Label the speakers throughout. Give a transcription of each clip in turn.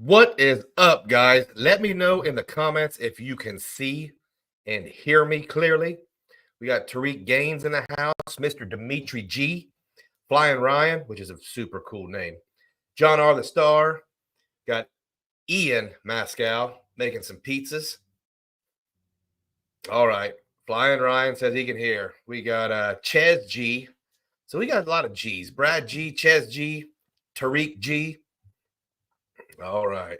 Speaker 1: What is up, guys? Let me know in the comments if you can see and hear me clearly. We got Tariq Gaines in the house, Mr. Dimitri G, Flying Ryan, which is a super cool name, John R. the Star, got Ian Mascow making some pizzas. All right, Flying Ryan says he can hear. We got Ches G. So we got a lot of G's. Brad G, Ches G, Tariq G. All right.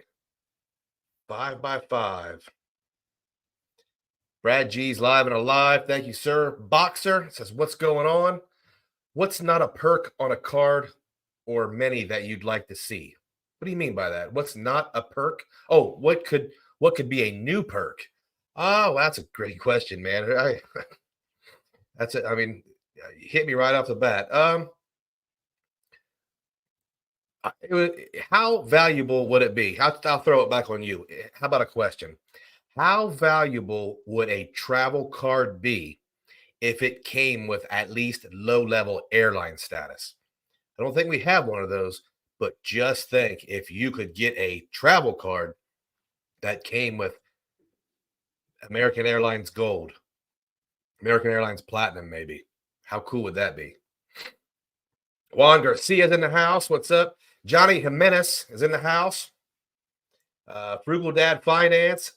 Speaker 1: 5x5. Brad G's live and alive. Thank you, sir. Boxer says, what's going on? What's not a perk on a card or many that you'd like to see? What do you mean by that? What's not a perk? Oh, what could be a new perk? Oh, that's a great question, man. That's it. I mean, you hit me right off the bat. How valuable would it be? I'll throw it back on you. How about a question? How valuable would a travel card be if it came with at least low-level airline status? I don't think we have one of those, but just think if you could get a travel card that came with American Airlines Gold, American Airlines Platinum, maybe. How cool would that be? Juan Garcia's in the house. What's up? Johnny Jimenez is in the house. Frugal Dad Finance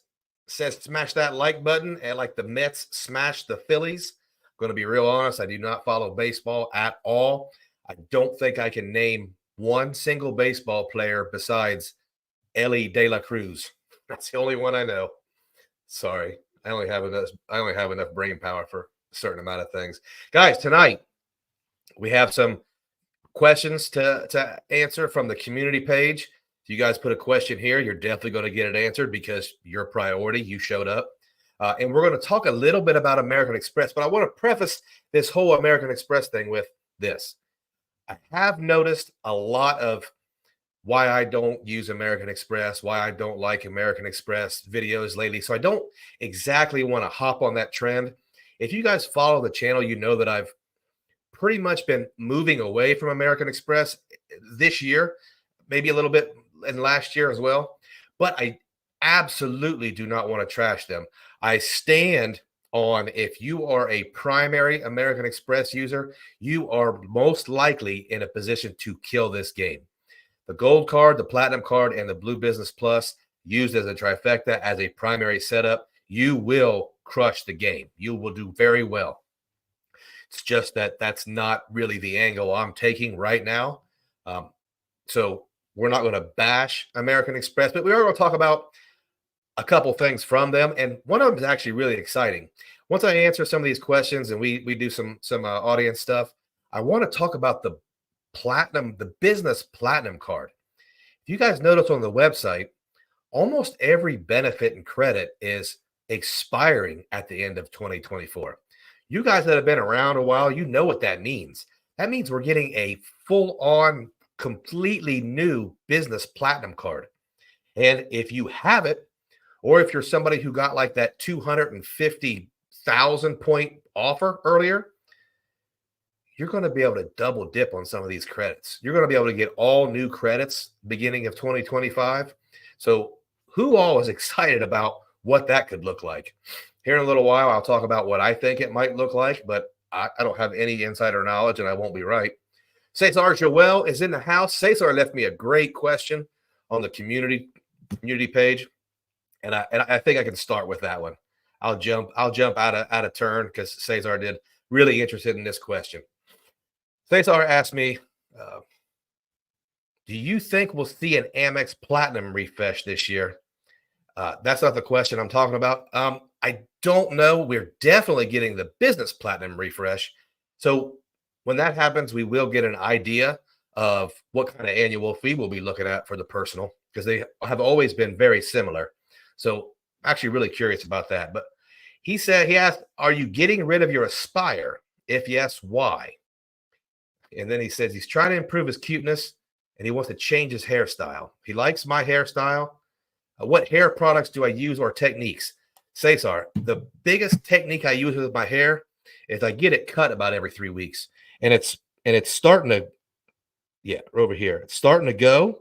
Speaker 1: says smash that like button and like the Mets smash the Phillies. I'm going to be real honest. I do not follow baseball at all. I don't think I can name one single baseball player besides Ellie De La Cruz. That's the only one I know. Sorry. I only have enough brain power for a certain amount of things. Guys, tonight we have some questions to answer from the community page. If you guys put a question here, you're definitely going to get it answered because you're a priority. You showed up. And we're going to talk a little bit about American Express, but I want to preface this whole American Express thing with this. I have noticed a lot of why I don't use American Express, why I don't like American Express videos lately. So I don't exactly want to hop on that trend. If you guys follow the channel, you know that I've pretty much been moving away from American Express this year, maybe a little bit in last year as well. But I absolutely do not want to trash them. I stand on if you are a primary American Express user, you are most likely in a position to kill this game. The gold card, the platinum card, and the Blue Business Plus used as a trifecta as a primary setup, you will crush the game. You will do very well. It's just that that's not really the angle I'm taking right now. So we're not going to bash American Express, but we are going to talk about a couple things from them. And one of them is actually really exciting. Once I answer some of these questions and we do some audience stuff, I want to talk about the platinum, the business platinum card. If you guys notice on the website, almost every benefit and credit is expiring at the end of 2024. You guys that have been around a while, you know what that means. That means we're getting a full-on, completely new business platinum card. And if you have it, or if you're somebody who got like that 250,000 point offer earlier, you're going to be able to double dip on some of these credits. You're going to be able to get all new credits beginning of 2025. So who all is excited about what that could look like? Here in a little while, I'll talk about what I think it might look like, but I don't have any insider knowledge and I won't be right. Cesar Joel is in the house. Cesar left me a great question on the community page. And I think I can start with that one. I'll jump out of turn because Cesar did really interested in this question. Cesar asked me, do you think we'll see an Amex Platinum refresh this year? That's not the question I'm talking about. I don't know. We're definitely getting the business platinum refresh. So when that happens, we will get an idea of what kind of annual fee we'll be looking at for the personal, because they have always been very similar. So I'm actually really curious about that. But he asked, are you getting rid of your Aspire? If yes, why? And then he says he's trying to improve his cuteness and he wants to change his hairstyle. He likes my hairstyle. What hair products do I use or techniques? Cesar, the biggest technique I use with my hair is I get it cut about every 3 weeks. And it's starting to, over here. It's starting to go.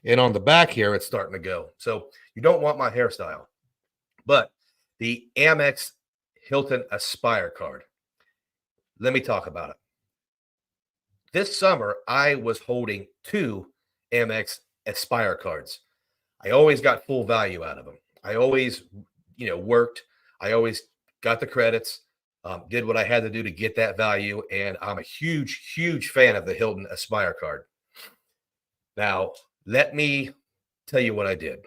Speaker 1: And on the back here, it's starting to go. So you don't want my hairstyle. But the Amex Hilton Aspire card, let me talk about it. This summer, I was holding 2 Amex Aspire cards. I always got full value out of them. I always, worked. I always got the credits, did what I had to do to get that value. And I'm a huge, huge fan of the Hilton Aspire card. Now, let me tell you what I did.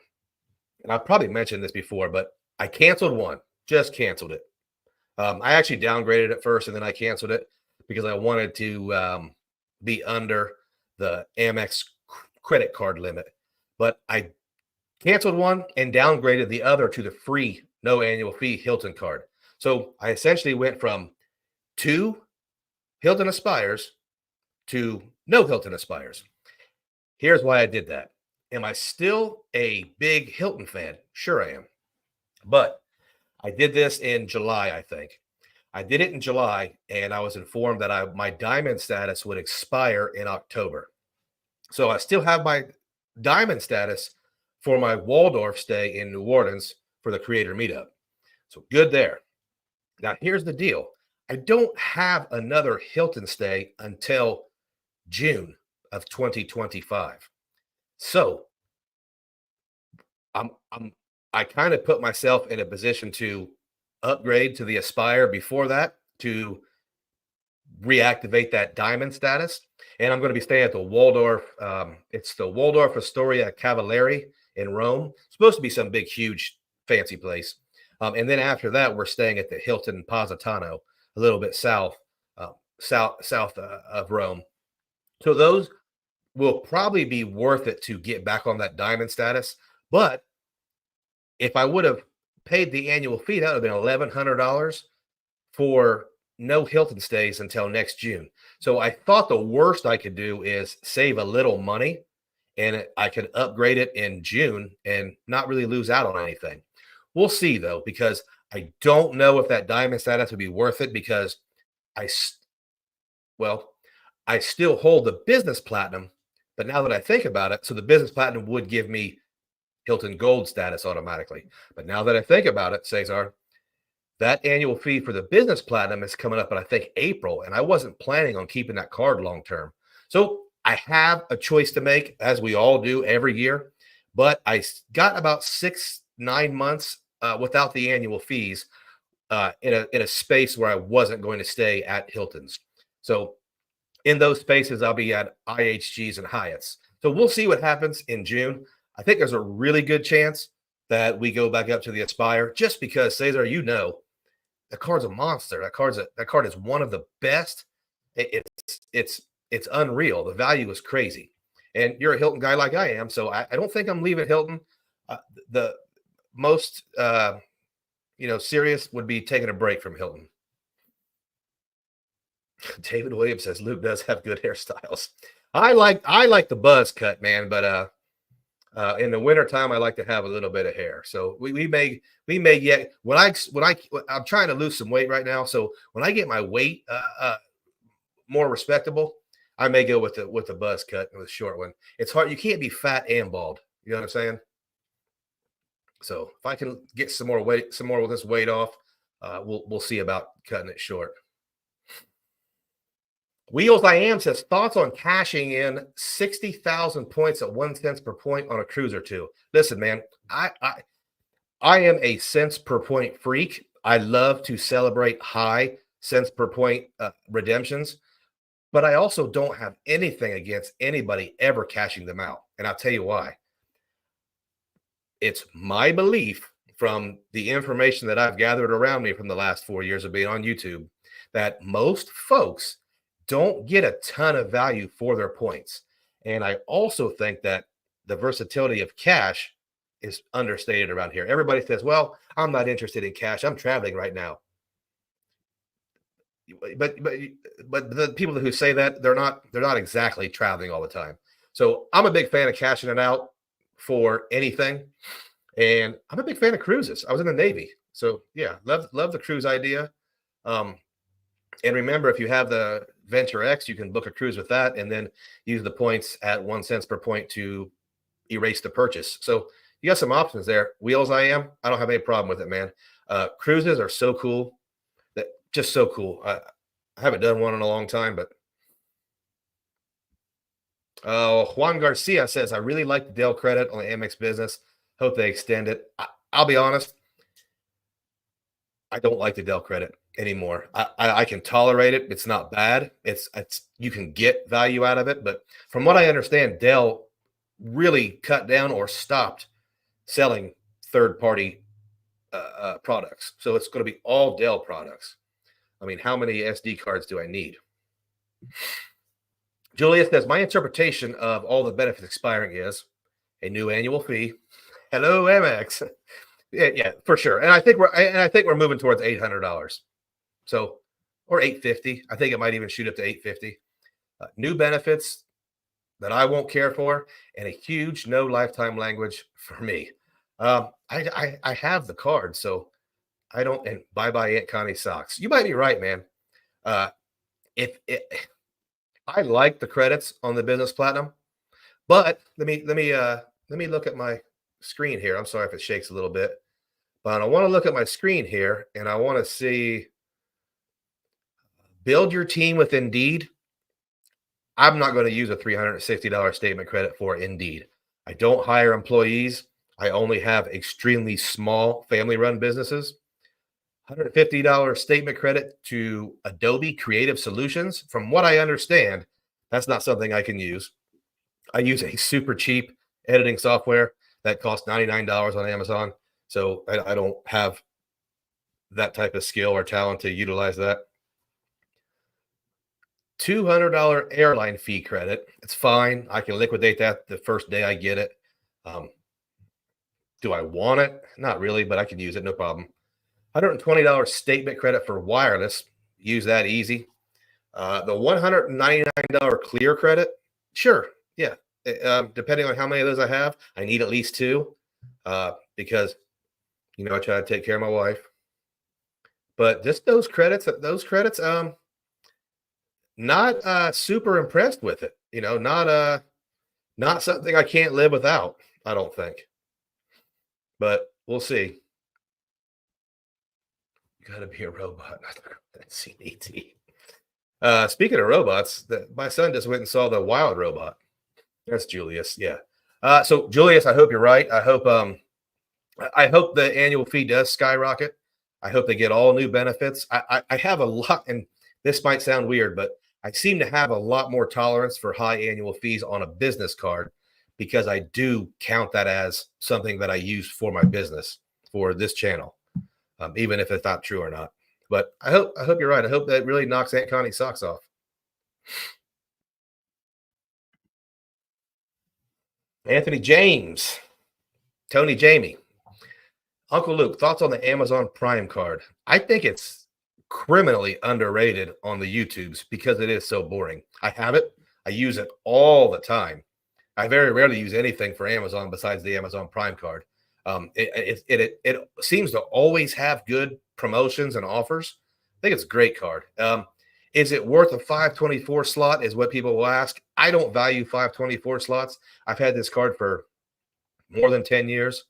Speaker 1: And I've probably mentioned this before, but I canceled one, just canceled it. I actually downgraded it first and then I canceled it because I wanted to be under the Amex credit card limit. But I canceled one and downgraded the other to the free, no annual fee Hilton card. So I essentially went from 2 Hilton Aspires to no Hilton Aspires. Here's why I did that. Am I still a big Hilton fan? Sure I am. But I did this in July, I think. I did it in July, and I was informed that my diamond status would expire in October. So I still have my diamond status for my Waldorf stay in New Orleans for the creator meetup. So good there. Now, here's the deal. I don't have another Hilton stay until June of 2025. So I kind of put myself in a position to upgrade to the Aspire before that to reactivate that diamond status. And I'm going to be staying at the Waldorf. It's the Waldorf Astoria Cavalieri in Rome. It's supposed to be some big, huge, fancy place. And then after that, we're staying at the Hilton Positano, a little bit south of Rome. So those will probably be worth it to get back on that diamond status. But if I would have paid the annual fee, that would have been $1,100 for no Hilton stays until next June. So I thought the worst I could do is save a little money and I could upgrade it in June and not really lose out on anything. We'll see though, because I don't know if that diamond status would be worth it because I still hold the business platinum, but now that I think about it, so the business platinum would give me Hilton Gold status automatically. But now that I think about it, Cesar, that annual fee for the business platinum is coming up in, I think, April, and I wasn't planning on keeping that card long term. So I have a choice to make, as we all do every year, but I got about 6-9 months without the annual fees in a space where I wasn't going to stay at Hilton's. So in those spaces, I'll be at IHGs and Hyatts. So we'll see what happens in June. I think there's a really good chance that we go back up to the Aspire just because, Cesar, the card's a monster. That card is one of the best. It's unreal. The value is crazy. And you're a Hilton guy like I am, so I don't think I'm leaving Hilton. The most serious would be taking a break from Hilton. David Williams says Luke does have good hairstyles. I like the buzz cut, man, but in the wintertime, I like to have a little bit of hair. So we may get I'm trying to lose some weight right now. So when I get my weight more respectable, I may go with the buzz cut with a short one. It's hard. You can't be fat and bald. You know what I'm saying? So if I can get some more of this weight off, we'll see about cutting it short. Wheels I Am says thoughts on cashing in 60,000 points at 1 cent per point on a cruise or two. Listen, man, I am a cents per point freak. I love to celebrate high cents per point redemptions, but I also don't have anything against anybody ever cashing them out. And I'll tell you why. It's my belief from the information that I've gathered around me from the last 4 years of being on YouTube that most folks don't get a ton of value for their points. And I also think that the versatility of cash is understated around here. Everybody says, well, I'm not interested in cash. I'm traveling right now. But the people who say that, they're not exactly traveling all the time. So I'm a big fan of cashing it out for anything. And I'm a big fan of cruises. I was in the Navy. So yeah, love the cruise idea. And remember, if you have the Venture X, you can book a cruise with that and then use the points at 1 cent per point to erase the purchase. So you got some options there. Wheels, I don't have any problem with it, man. Cruises are so cool. That just so cool. I haven't done one in a long time, but Juan Garcia says, I really like the Dell credit on the Amex business. Hope they extend it. I'll be honest, I don't like the Dell credit anymore. I can tolerate it. It's not bad. It's you can get value out of it, but from what I understand, Dell really cut down or stopped selling third party products. So it's going to be all Dell products. I mean, how many SD cards do I need? Julius says, my interpretation of all the benefits expiring is a new annual fee. Hello, Amex. Yeah, for sure. And I think we're moving towards $800. So, or 850. I think it might even shoot up to 850. New benefits that I won't care for, and a huge no lifetime language for me. I have the card, so I don't. And bye bye Aunt Connie socks. You might be right, man. If it, I like the credits on the Business Platinum, but let me look at my screen here. I'm sorry if it shakes a little bit, but I want to look at my screen here, and I want to see build your team with Indeed. I'm not going to use a $360 statement credit for Indeed. I don't hire employees. I only have extremely small family-run businesses. $150 statement credit to Adobe Creative Solutions. From what I understand, that's not something I can use. I use a super cheap editing software that costs $99 on Amazon. So I don't have that type of skill or talent to utilize that. $200 airline fee credit. It's fine. I can liquidate that the first day I get it. Do I want it? Not really, but I can use it. No problem. $120 statement credit for wireless. Use that easy. The $199 clear credit. Sure. Yeah. Depending on how many of those I have, I need at least two because, I try to take care of my wife. But just those credits, not super impressed with it. Not something I can't live without, I don't think. But we'll see. You got to be a robot. CDT. Speaking of robots, my son just went and saw the Wild Robot. That's Julius. Yeah. So Julius, I hope you're right. I hope the annual fee does skyrocket. I hope they get all new benefits. I have a lot, and this might sound weird, but I seem to have a lot more tolerance for high annual fees on a business card because I do count that as something that I use for my business, for this channel, even if it's not true or not. But I hope you're right. I hope that really knocks Aunt Connie's socks off. Anthony James, Tony Jamie, Uncle Luke, thoughts on the Amazon Prime card? I think it's criminally underrated on the YouTubes because it is so boring. I have it. I use it all the time. I very rarely use anything for Amazon besides the Amazon Prime card. It seems to always have good promotions and offers. I think it's a great card. Is it worth a 524 slot is what people will ask. I don't value 524 slots. I've had this card for more than 10 years,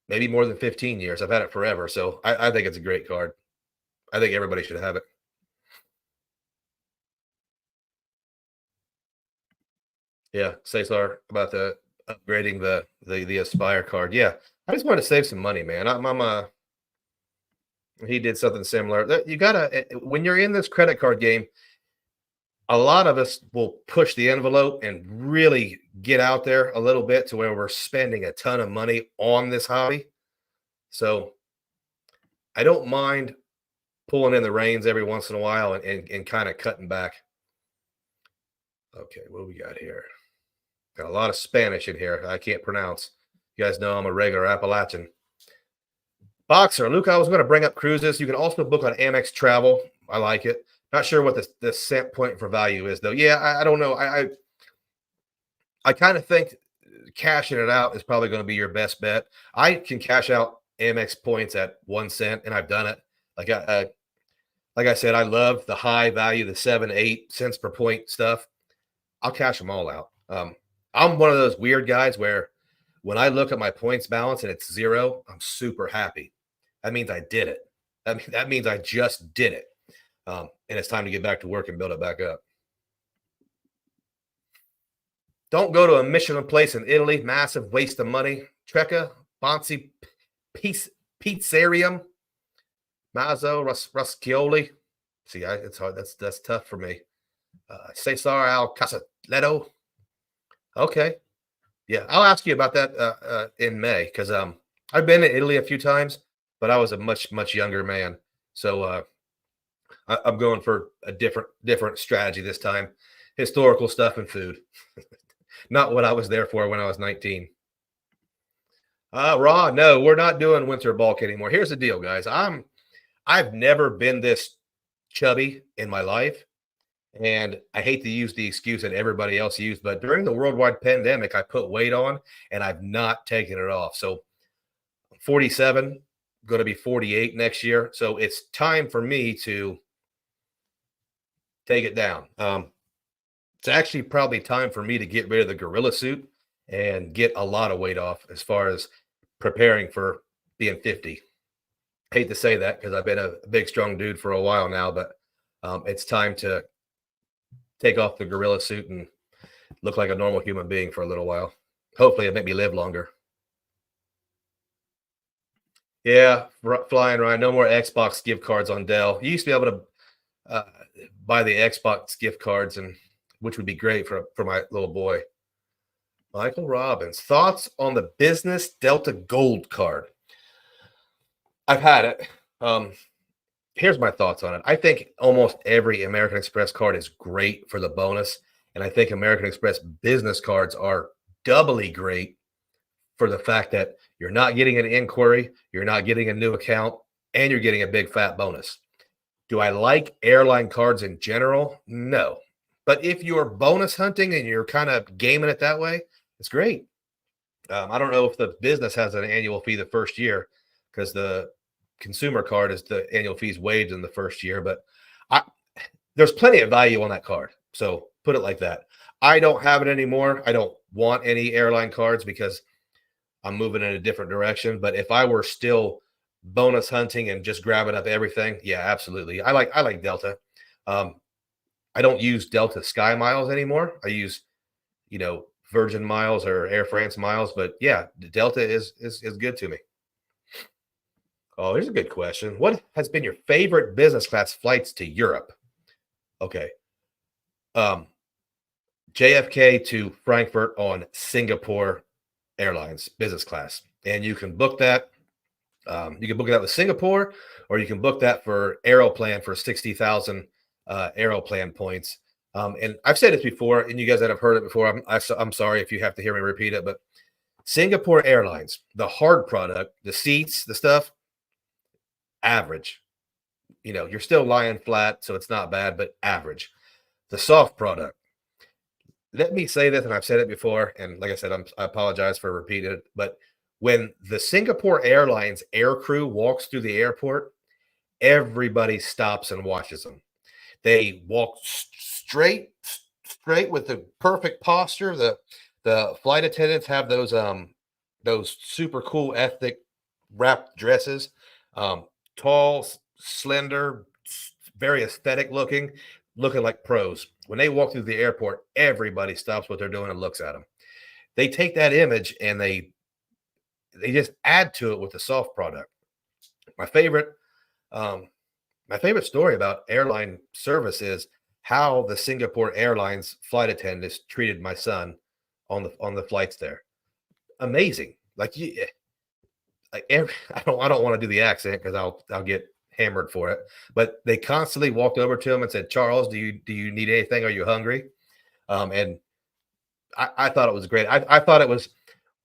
Speaker 1: maybe more than 15 years. I've had it forever. So I think it's a great card. I think everybody should have it. Yeah, Cesar about the upgrading the Aspire card. Yeah, I just want to save some money, man. He did something similar. You gotta when you're in this credit card game, a lot of us will push the envelope and really get out there a little bit to where we're spending a ton of money on this hobby. So I don't mind pulling in the reins every once in a while and kind of cutting back. Okay, what do we got here? Got a lot of Spanish in here. I can't pronounce. You guys know I'm a regular Appalachian. Boxer, Luke, I was going to bring up cruises. You can also book on Amex Travel. I like it. Not sure what the cent point for value is, though. Yeah, I don't know. I kind of think cashing it out is probably going to be your best bet. I can cash out Amex points at 1 cent, and I've done it. Like I said, I love the high value, the 7, 8 cents per point stuff. I'll cash them all out. I'm one of those weird guys where when I look at my points balance and it's 0, I'm super happy. That means I did it. That means I just did it. And it's time to get back to work and build it back up. Don't go to a Michelin place in Italy. Massive waste of money. Trecca, Bonzi, Pizzerium, Mazzo, Ruscioli. See, it's hard. That's tough for me. Cesar Al Casaletto. Okay. Yeah, I'll ask you about that in May because I've been to Italy a few times, but I was a much younger man, so I'm going for a different strategy this time. Historical stuff and food, not what I was there for when I was 19. Raw, no, we're not doing winter bulk anymore. Here's the deal, guys. I've never been this chubby in my life. And I hate to use the excuse that everybody else used, but during the worldwide pandemic, I put weight on and I've not taken it off. So I'm 47, going to be 48 next year. So it's time for me to take it down. It's actually probably time for me to get rid of the gorilla suit and get a lot of weight off as far as preparing for being 50. Hate to say that because I've been a big, strong dude for a while now, but it's time to take off the gorilla suit and look like a normal human being for a little while. Hopefully, it make me live longer. Yeah, flying Ryan. No more Xbox gift cards on Dell. You used to be able to buy the Xbox gift cards, and which would be great for my little boy. Michael Robbins, thoughts on the business Delta Gold card? I've had it. Here's my thoughts on it. I think almost every American Express card is great for the bonus. And I think American Express business cards are doubly great for the fact that you're not getting an inquiry, you're not getting a new account, and you're getting a big fat bonus. Do I like airline cards in general? No. But if you're bonus hunting and you're kind of gaming it that way, it's great. I don't know if the business has an annual fee the first year because the consumer card is the annual fees waived in the first year, but there's plenty of value on that card. So put it like that. I don't have it anymore. I don't want any airline cards because I'm moving in a different direction. But if I were still bonus hunting and just grabbing up everything, yeah, absolutely. I like Delta. I don't use Delta Sky Miles anymore. I use, Virgin Miles or Air France Miles. But yeah, Delta is good to me. Oh, here's a good question. What has been your favorite business class flights to Europe? Okay. JFK to Frankfurt on Singapore Airlines business class. And you can book that. You can book that with Singapore, or you can book that for Aeroplan for 60,000 Aeroplan points. And I've said this before, and you guys that have heard it before, I'm sorry if you have to hear me repeat it, but Singapore Airlines, the hard product, the seats, the stuff, average. You're still lying flat, so it's not bad, but average. The soft product. Let me say this, and I've said it before, and like I said, I apologize for repeating it, but when the Singapore Airlines air crew walks through the airport, everybody stops and watches them. They walk straight with the perfect posture. The flight attendants have those super cool ethnic wrapped dresses. Tall, slender, very aesthetic looking like pros. When they walk through the airport, everybody stops what they're doing and looks at them. They take that image and they just add to it with the soft product. My favorite story about airline service is how the Singapore Airlines flight attendants treated my son on the flights there. Amazing. I don't want to do the accent because I'll get hammered for it. But they constantly walked over to him and said, "Charles, do you need anything? Are you hungry?" And I thought it was great. I thought it was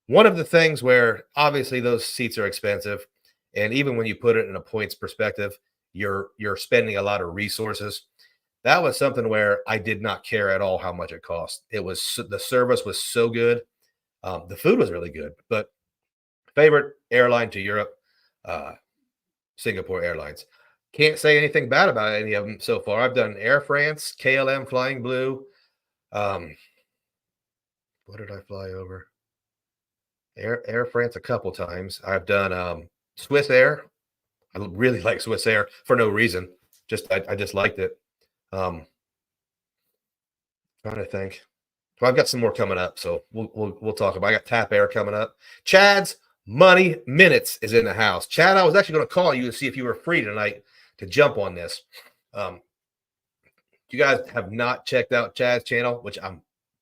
Speaker 1: one of the things where obviously those seats are expensive, and even when you put it in a points perspective, you're spending a lot of resources. That was something where I did not care at all how much it cost. The service was so good. The food was really good, but favorite airline to Europe, Singapore Airlines. Can't say anything bad about any of them so far. I've done Air France, KLM, Flying Blue. What What did I fly over? Air France a couple times. I've done Swiss Air. I really like Swiss Air for no reason. Just I just liked it. Trying to think. Well, I've got some more coming up, so we'll talk about. I got Tap Air coming up. Chad's Money Minutes is in the house. Chad, I was actually going to call you to see if you were free tonight to jump on this. You guys have not checked out Chad's channel, which I'm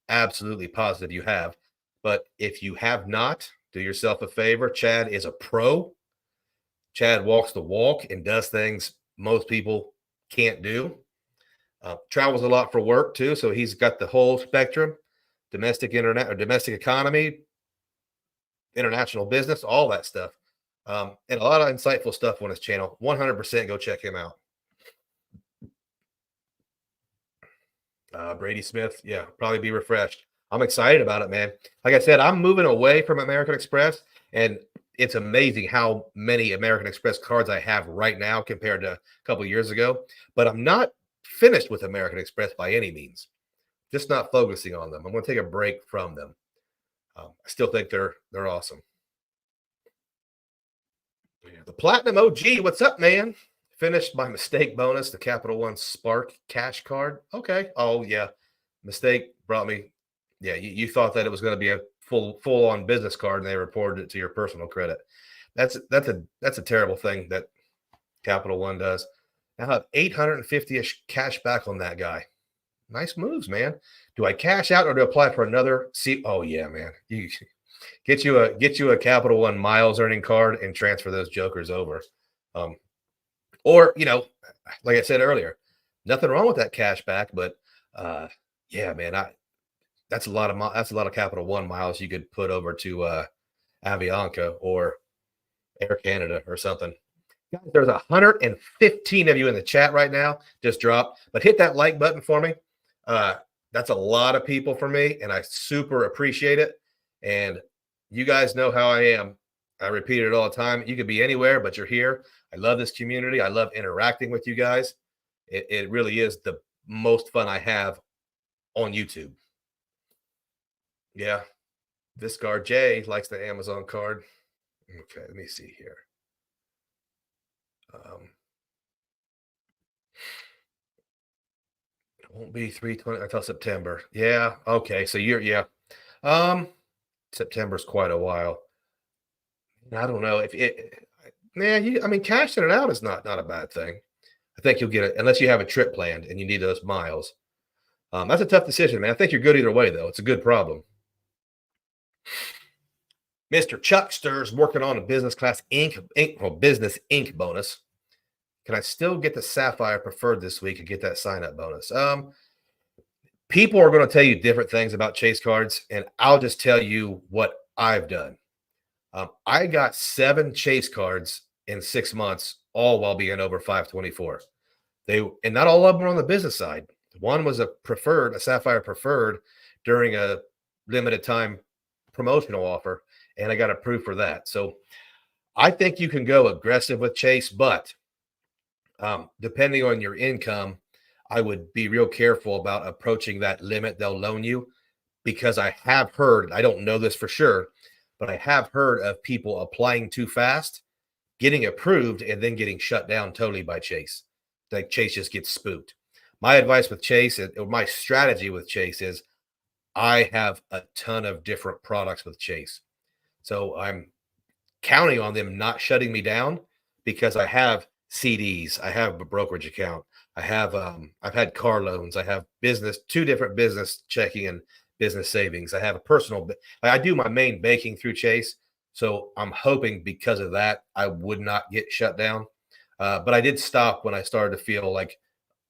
Speaker 1: absolutely positive you have. But if you have not, do yourself a favor. Chad is a pro. Chad walks the walk and does things most people can't do. Travels a lot for work too, so he's got the whole spectrum: domestic, internet, or domestic economy, international business, all that stuff, and a lot of insightful stuff on his channel. 100% go check him out. Brady Smith, yeah, probably be refreshed. I'm excited about it, man. Like I said, I'm moving away from American Express, and it's amazing how many American Express cards I have right now compared to a couple of years ago. But I'm not finished with American Express by any means. Just not focusing on them. I'm going to take a break from them. I still think they're awesome. Yeah, the Platinum OG, what's up, man? Finished my mistake bonus, the Capital One Spark cash card. Okay. Oh yeah, mistake brought me. Yeah, you thought that it was going to be a full on business card, and they reported it to your personal credit. That's a terrible thing that Capital One does. Now I have 850-ish cash back on that guy. Nice moves, man. Do I cash out or do I apply for another? See, oh yeah, man. You get you a Capital One miles earning card and transfer those jokers over. Or like I said earlier, nothing wrong with that cash back, but yeah, man, that's a lot of Capital One miles you could put over to Avianca or Air Canada or something. Guys, there's 115 of you in the chat right now. Just drop, but hit that like button for me. That's a lot of people for me, and I super appreciate it. And you guys know how I am. I repeat it all the time. You could be anywhere, but you're here. I love this community. I love interacting with you guys. It really is the most fun I have on YouTube. Yeah. This guard Jay likes the Amazon card. Okay, let me see here. It won't be 320 until September. Yeah. Okay. So yeah. September's quite a while. I don't know if it. Man, I mean, cashing it out is not a bad thing. I think you'll get it unless you have a trip planned and you need those miles. That's a tough decision, man. I think you're good either way, though. It's a good problem. Mr. Chuckster's working on a business class business ink bonus. Can I still get the Sapphire Preferred this week and get that sign up bonus? People are going to tell you different things about Chase cards, and I'll just tell you what I've done. I got 7 Chase cards in 6 months, all while being over 524. And not all of them were on the business side. One was a Sapphire Preferred during a limited time promotional offer, and I got approved for that. So I think you can go aggressive with Chase, but depending on your income, I would be real careful about approaching that limit they'll loan you, because I have heard, I don't know this for sure, but I have heard of people applying too fast, getting approved, and then getting shut down totally by Chase. Like Chase just gets spooked. My advice with Chase, or my strategy with Chase, is I have a ton of different products with Chase. So I'm counting on them not shutting me down, because I have CDs, I have a brokerage account, I have I've had car loans, I have 2 different business checking and business savings. I have a personal, I do my main banking through Chase. So I'm hoping because of that, I would not get shut down. But I did stop when I started to feel like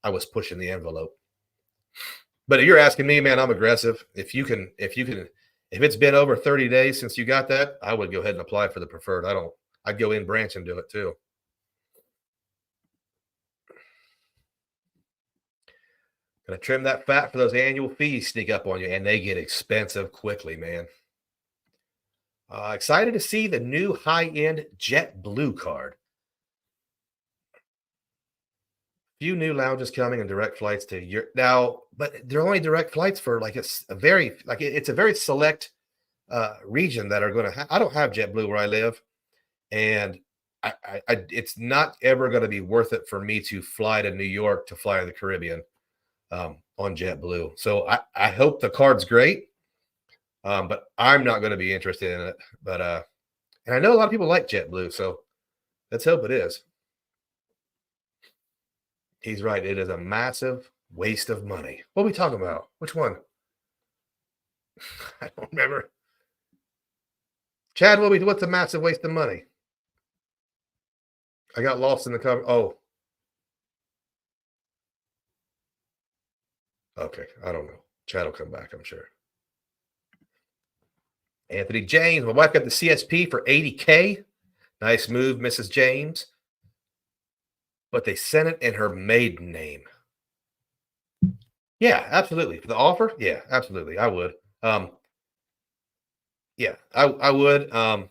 Speaker 1: I was pushing the envelope. But if you're asking me, man, I'm aggressive. If it's been over 30 days since you got that, I would go ahead and apply for the preferred. I'd go in branch and do it too. Gonna trim that fat for those annual fees sneak up on you, and they get expensive quickly, man. Excited to see the new high-end Jet Blue card. Few new lounges coming and direct flights to Europe now, but they're only direct flights for like a very like it's a very select region that are going to. I don't have JetBlue where I live, and it's not ever going to be worth it for me to fly to New York to fly to the Caribbean on JetBlue. So I hope the card's great, but I'm not going to be interested in it. But and I know a lot of people like JetBlue, so let's hope it is. He's right. It is a massive waste of money. What are we talking about? Which one? I don't remember. Chad, what's a massive waste of money? I got lost in the cover. Oh, okay. I don't know. Chad will come back, I'm sure. Anthony James. My wife got the CSP for $80K. Nice move, Mrs. James. But they sent it in her maiden name. Yeah, absolutely. For the offer? Yeah, absolutely. I would. Yeah, I would. And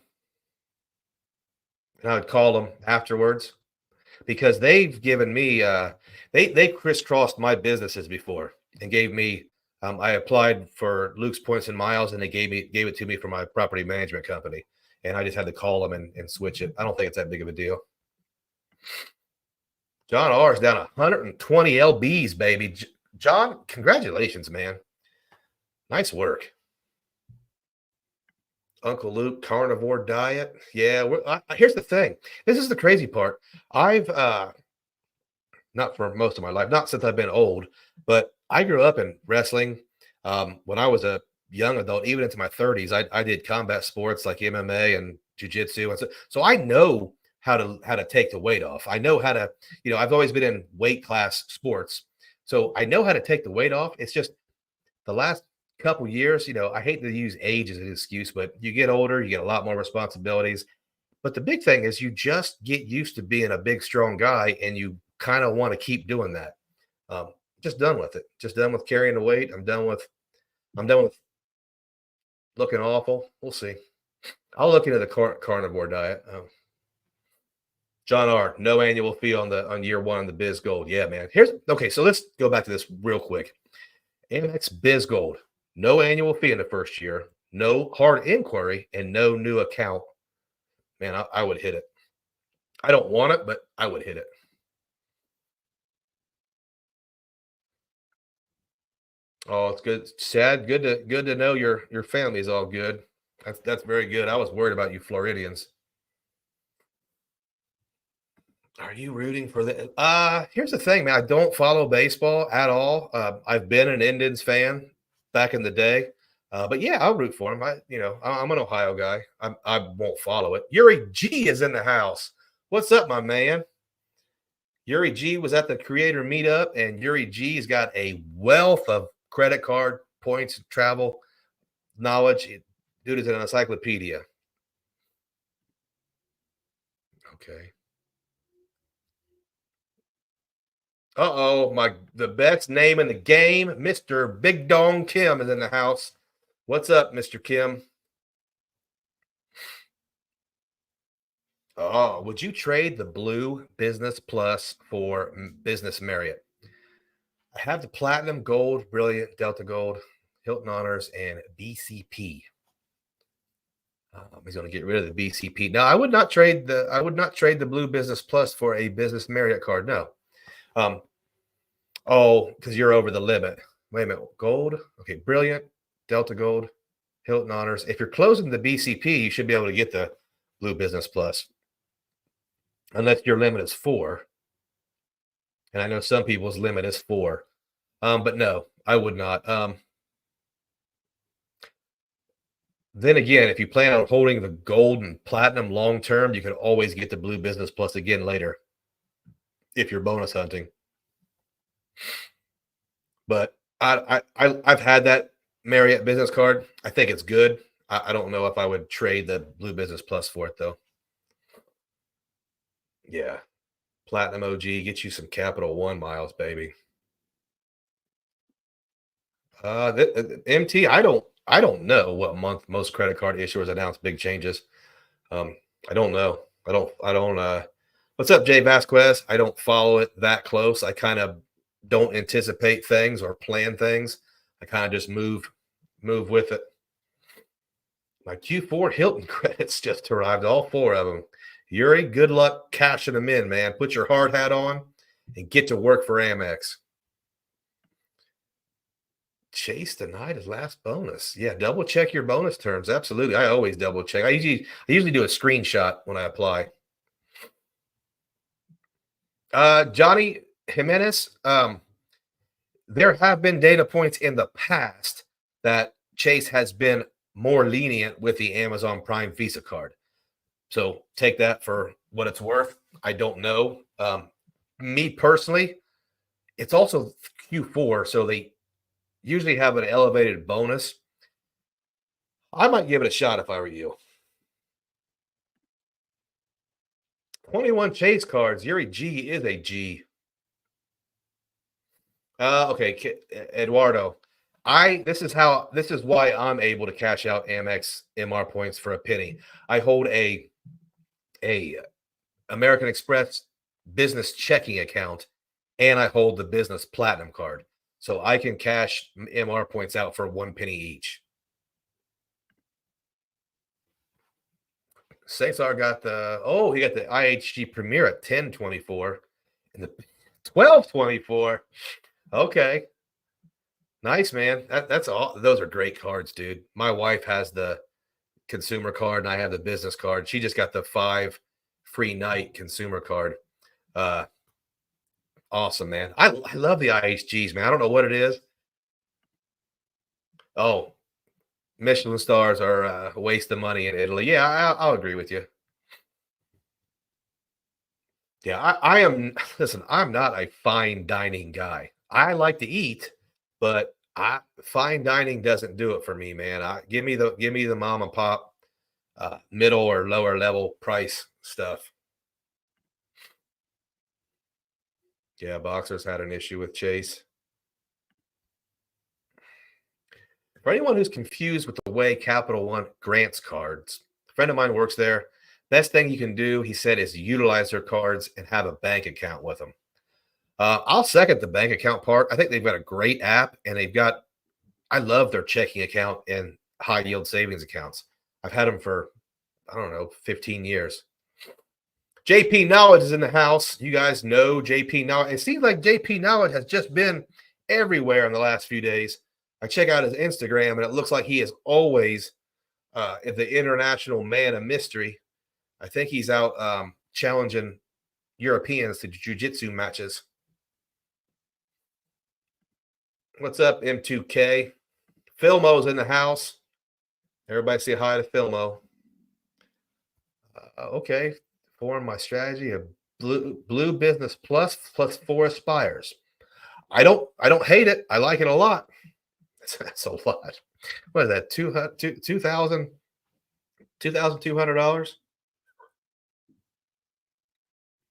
Speaker 1: I would call them afterwards because they've given me they crisscrossed my businesses before and gave me I applied for Luke's Points and Miles and they gave it to me for my property management company. And I just had to call them and switch it. I don't think it's that big of a deal. John R is down 120 LBs, baby. John, congratulations, man. Nice work. Uncle Luke, carnivore diet. Yeah, here's the thing. This is the crazy part. I've not for most of my life, not since I've been old, but I grew up in wrestling. When I was a young adult, even into my 30s, I did combat sports like MMA and jujitsu, and so I know how to take the weight off. I know how to, I've always been in weight class sports, so I know how to take the weight off. It's just the last couple years, I hate to use age as an excuse, but you get older, you get a lot more responsibilities. But the big thing is you just get used to being a big, strong guy, and you kind of want to keep doing that. Just done with it. Just done with carrying the weight. I'm done with looking awful. We'll see. I'll look into the carnivore diet. John R. No annual fee on year one on the Biz Gold. Yeah, man. Okay. So let's go back to this real quick. Amex Biz Gold. No annual fee in the first year. No hard inquiry and no new account. Man, I would hit it. I don't want it, but I would hit it. Oh, it's good. Sad. Good to know your family's all good. That's very good. I was worried about you Floridians. Are you rooting for the here's the thing, man. I don't follow baseball at all. I've been an Indians fan back in the day. But yeah, I'll root for him. I'm an Ohio guy. I won't follow it. Yuri G is in the house. What's up, my man? Yuri G was at the creator meetup, and Yuri G's got a wealth of credit card points, travel knowledge. Dude is an encyclopedia. Okay. The best name in the game, Mr. Big Dong Kim is in the house. What's up, Mr. Kim? Oh, would you trade the Blue Business Plus for Business Marriott? I have the Platinum, Gold, Brilliant, Delta Gold, Hilton Honors, and BCP. He's going to get rid of the BCP. Now, I would not trade the Blue Business Plus for a Business Marriott card. No. Because you're over the limit. Wait a minute. Gold. Okay, Brilliant, Delta Gold, Hilton Honors. If you're closing the BCP, you should be able to get the Blue Business Plus. Unless your limit is 4. And I know some people's limit is 4. But no, I would not. Then again, if you plan on holding the Gold and Platinum long term, you can always get the Blue Business Plus again later if you're bonus hunting. But I've had that Marriott business card. I think it's good. I don't know if I would trade the Blue Business Plus for it though. Yeah. Platinum OG, get you some Capital One miles, baby. MT, I don't know what month most credit card issuers announce big changes. I don't know. I don't What's up, Jay Vasquez? I don't follow it that close. I kind of don't anticipate things or plan things. I kind of just move with it. My Q4 Hilton credits just arrived, all four of them. Yuri, good luck cashing them in, man. Put your hard hat on and get to work for Amex. Chase denied his last bonus. Yeah, double check your bonus terms. Absolutely. I always double check. I usually do a screenshot when I apply. Johnny Jimenez, there have been data points in the past that Chase has been more lenient with the Amazon Prime Visa card. So take that for what it's worth. I don't know. Me personally, it's also Q4, so they usually have an elevated bonus. I might give it a shot if I were you. 21 Chase cards. Yuri G is a G. Okay, Eduardo. This is why I'm able to cash out Amex MR points for a penny. I hold a American Express business checking account, and I hold the business platinum card. So I can cash MR points out for 1 penny each. Cesar got he got the IHG Premier at 10.24 and the 12.24. Okay. Nice, man. That's all. Those are great cards, dude. My wife has the consumer card and I have the business card. She just got the 5 free night consumer card. Awesome, man. I love the IHGs, man. I don't know what it is. Oh, Michelin stars are a waste of money in Italy. Yeah, I'll agree with you. Yeah, I am. Listen, I'm not a fine dining guy. I like to eat, but fine dining doesn't do it for me, man. Give me the mom and pop, middle or lower level price stuff. Yeah, Boxers had an issue with Chase. For anyone who's confused with the way Capital One grants cards, a friend of mine works there. Best thing you can do, he said, is utilize their cards and have a bank account with them. I'll second the bank account part. I think they've got a great app, and I love their checking account and high yield savings accounts. I've had them for, I don't know, 15 years. JP Knowledge is in the house. You guys know JP Knowledge. It seems like JP Knowledge has just been everywhere in the last few days. I check out his Instagram, and it looks like he is always the international man of mystery. I think he's out challenging Europeans to jiu-jitsu matches. What's up, M2K? Filmo's in the house. Everybody say hi to Filmo. Okay. Form my strategy of blue business plus 4 aspires. I don't hate it. I like it a lot. That's a lot. What is that? $2,200?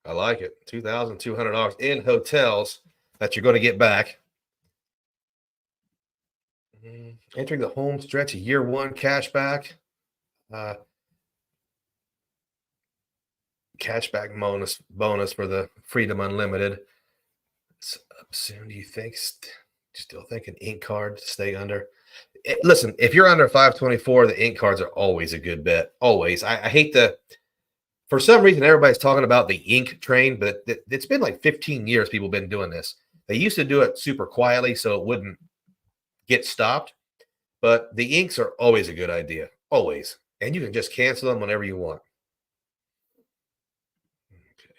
Speaker 1: I like it. $2,200 in hotels that you're going to get back. Entering the home stretch of year 1 cashback. Cashback bonus for the Freedom Unlimited. It's up soon. Do you think? Still think an ink card to stay under? Listen, if you're under 524, the ink cards are always a good bet. Always. I hate for some reason, everybody's talking about the ink train, but it's been like 15 years people have been doing this. They used to do it super quietly so it wouldn't get stopped, but the inks are always a good idea. Always. And you can just cancel them whenever you want. Okay.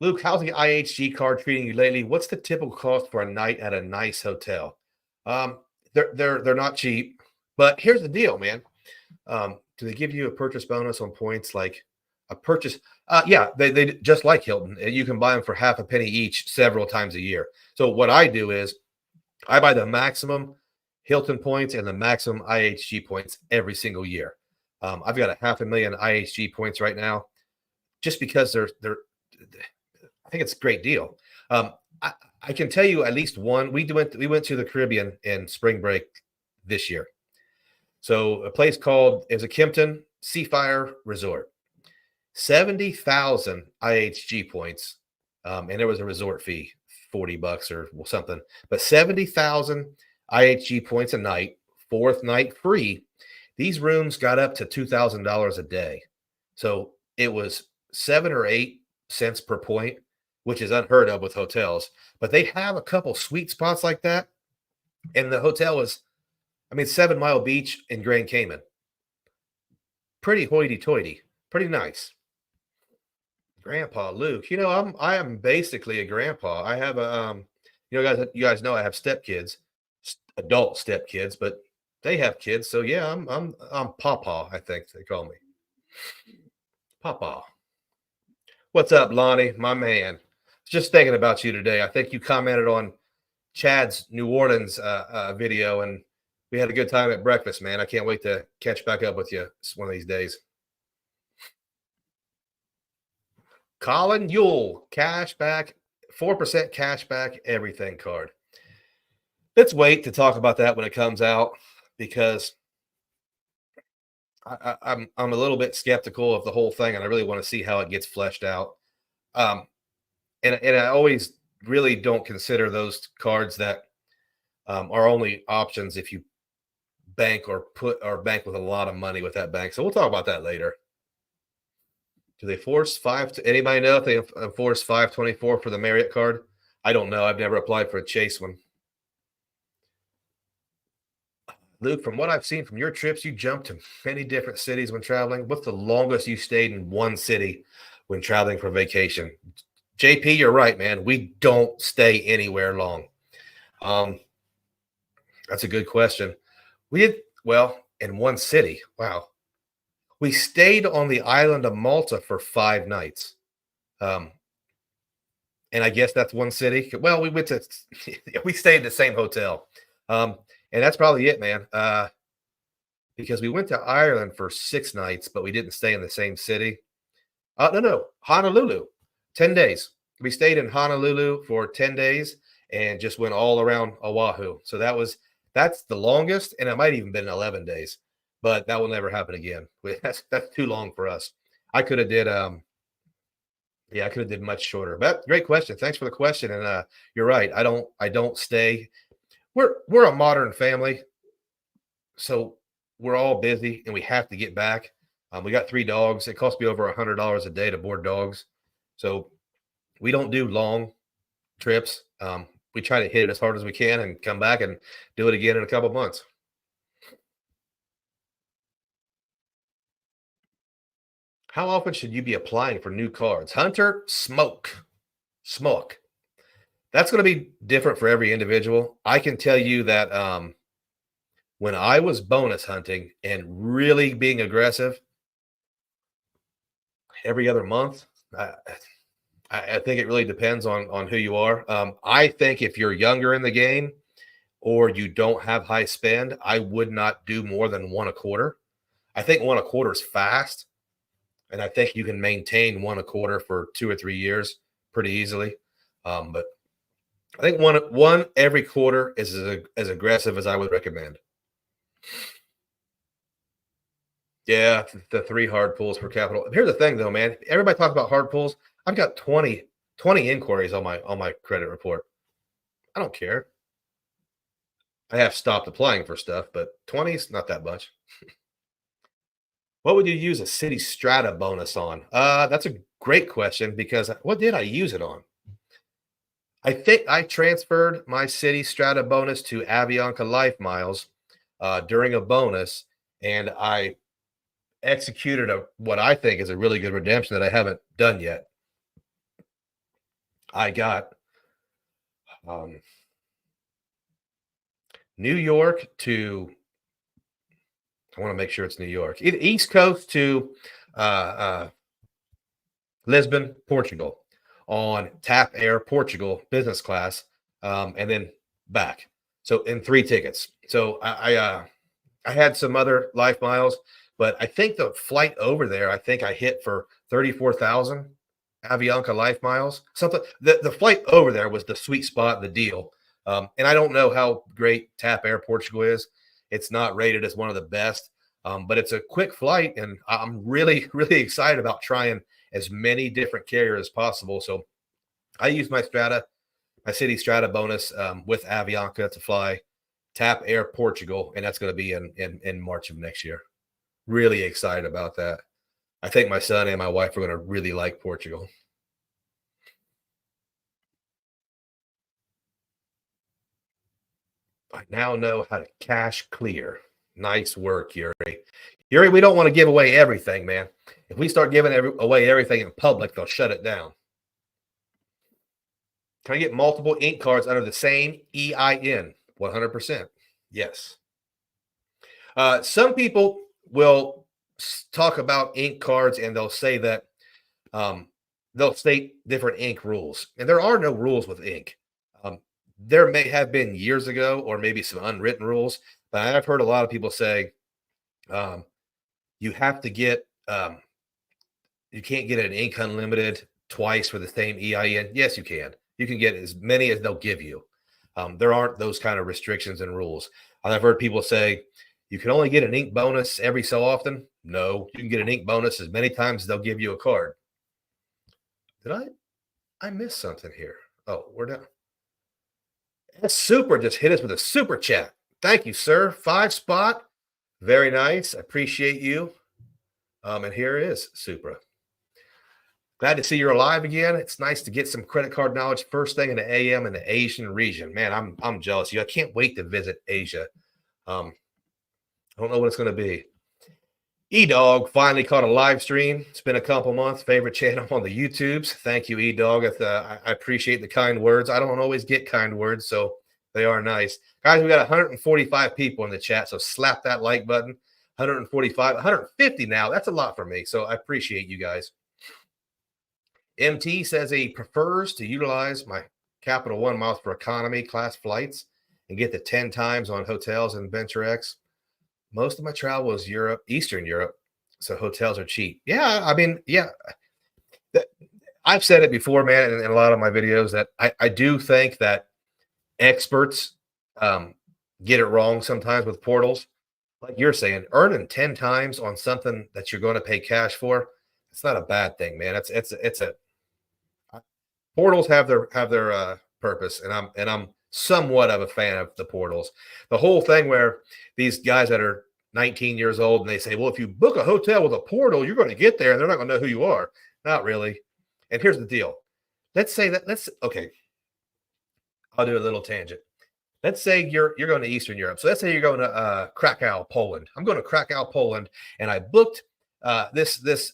Speaker 1: Luke, how's the IHG card treating you lately? What's the typical cost for a night at a nice hotel? They're not cheap, but here's the deal, man. Do they give you a purchase bonus on points like a purchase? Yeah, they just like Hilton. You can buy them for half a penny each several times a year. So what I do is I buy the maximum Hilton points and the maximum IHG points every single year. I've got 500,000 IHG points right now, just because they're. I think it's a great deal. I can tell you at least one. We went to the Caribbean in spring break this year. So a place called, it was a Kimpton Sapphire Resort. 70,000 IHG points. And there was a resort fee, $40 or something, but 70,000 IHG points a night, fourth night free. These rooms got up to $2,000 a day. So it was 7 or 8 cents per point, which is unheard of with hotels. But they have a couple sweet spots like that. And the hotel was, 7 Mile Beach in Grand Cayman. Pretty hoity-toity, pretty nice. Grandpa Luke, I am basically a grandpa. I have a, you guys know I have stepkids, adult stepkids, but they have kids. So yeah, I'm Papa. I think they call me Papa. What's up, Lonnie, my man? Just thinking about you today. I think you commented on Chad's New Orleans video, and we had a good time at breakfast, man. I can't wait to catch back up with you one of these days. Colin Yule, cash back, 4% cash back, everything card. Let's wait to talk about that when it comes out, because I'm a little bit skeptical of the whole thing, and I really want to see how it gets fleshed out. And I always really don't consider those cards that are only options if you bank or bank with a lot of money with that bank. So we'll talk about that later. Do they force anybody know if they enforce 524 for the Marriott card? I don't know. I've never applied for a Chase one. Luke, from what I've seen from your trips, you jumped to many different cities when traveling. What's the longest you stayed in one city when traveling for vacation? JP, you're right, man. We don't stay anywhere long. That's a good question. In one city. Wow. We stayed on the island of Malta for 5 nights. And I guess that's one city. Well, we stayed in the same hotel. And that's probably it, man. Because we went to Ireland for 6 nights, but we didn't stay in the same city. No, Honolulu, 10 days. We stayed in Honolulu for 10 days and just went all around Oahu. So that's the longest, and it might even been 11 days. But that will never happen again. That's too long for us. I could have did much shorter. But great question. Thanks for the question. And you're right. I don't stay. We're a modern family, so we're all busy and we have to get back. We got 3 dogs. It costs me over $100 a day to board dogs. So we don't do long trips. We try to hit it as hard as we can and come back and do it again in a couple months. How often should you be applying for new cards? Hunter, smoke. That's going to be different for every individual. I can tell you that when I was bonus hunting and really being aggressive every other month, I think it really depends on who you are. I think if you're younger in the game or you don't have high spend, I would not do more than 1 a quarter. I think 1 a quarter is fast. And I think you can maintain 1 a quarter for 2 or 3 years pretty easily. But I think one every quarter is as aggressive as I would recommend. Yeah, the 3 hard pulls per capital. Here's the thing, though, man. Everybody talks about hard pulls. I've got 20 inquiries on my credit report. I don't care. I have stopped applying for stuff, but 20 is not that much. What would you use a city strata bonus on? That's a great question, because what did I use it on? I think I transferred my city strata bonus to Avianca Life Miles during a bonus, and I executed what I think is a really good redemption that I haven't done yet. I got New York to, I want to make sure it's New York, East Coast to Lisbon, Portugal, on TAP Air Portugal business class, and then back. So in 3 tickets. So I had some other life miles, but I think the flight over there, I think I hit for 34,000 Avianca life miles. Something, the flight over there was the sweet spot, the deal. And I don't know how great TAP Air Portugal is. It's not rated as one of the best. But it's a quick flight, and I'm really, really excited about trying as many different carriers as possible. So I use my city strata bonus with Avianca to fly Tap Air Portugal, and that's going to be in March of next year. Really excited about that. I think my son and my wife are going to really like Portugal. I now know how to cash clear. Nice work, Yuri. Yuri, we don't want to give away everything, man. If we start giving away everything in public, they'll shut it down. Can I get multiple ink cards under the same EIN? 100%. Yes. Some people will talk about ink cards and they'll say that they'll state different ink rules. And there are no rules with ink. There may have been years ago or maybe some unwritten rules, but I've heard a lot of people say um, you have to get, you can't get an ink unlimited twice for the same EIN. Yes, you can. You can get as many as they'll give you. There aren't those kind of restrictions and rules. I've heard people say you can only get an ink bonus every so often. No, you can get an ink bonus as many times as they'll give you a card. Did I miss something here? Oh, we're done. That's super. Just hit us with a super chat. Thank you, sir. 5 spot. Very nice. I appreciate you. And here is Supra. Glad to see you're alive again. It's nice to get some credit card knowledge first thing in the AM in the Asian region. Man, I'm jealous of you. I can't wait to visit Asia. I don't know what it's going to be. E-Dog finally caught a live stream. It's been a couple months. Favorite channel on the YouTubes. Thank you, E-Dog. I appreciate the kind words. I don't always get kind words, so they are nice. Guys, we got 145 people in the chat, so slap that like button. 145, 150 now. That's a lot for me, so I appreciate you guys. MT says he prefers to utilize my Capital One miles for economy class flights and get the 10 times on hotels and Venture X. Most of my travel is Europe, Eastern Europe, so hotels are cheap. Yeah, I mean, yeah. I've said it before, man, in a lot of my videos that I do think that experts get it wrong sometimes with portals. Like you're saying, earning 10 times on something that you're going to pay cash for, it's not a bad thing, man. It's a portals have their purpose, and I'm somewhat of a fan of the portals. The whole thing where these guys that are 19 years old and they say, well, if you book a hotel with a portal, you're going to get there and they're not going to know who you are. Not really. And here's the deal. Okay. I'll do a little tangent. Let's say you're going to Eastern Europe. So let's say you're going to Krakow, Poland. I'm going to Krakow, Poland, and I booked this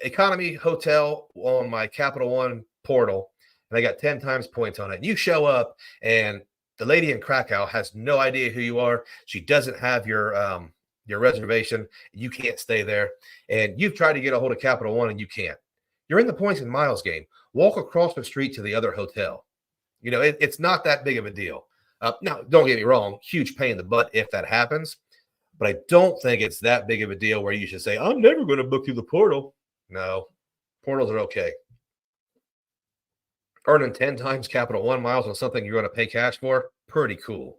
Speaker 1: economy hotel on my Capital One portal, and I got 10 times points on it. And you show up, and the lady in Krakow has no idea who you are. She doesn't have your reservation. You can't stay there, and you've tried to get a hold of Capital One, and you can't. You're in the points and miles game. Walk across the street to the other hotel. You know, it's not that big of a deal. Now, don't get me wrong, huge pain in the butt if that happens, but I don't think it's that big of a deal where you should say, I'm never going to book through the portal. No, portals are okay. Earning 10 times Capital One miles on something you're going to pay cash for, pretty cool.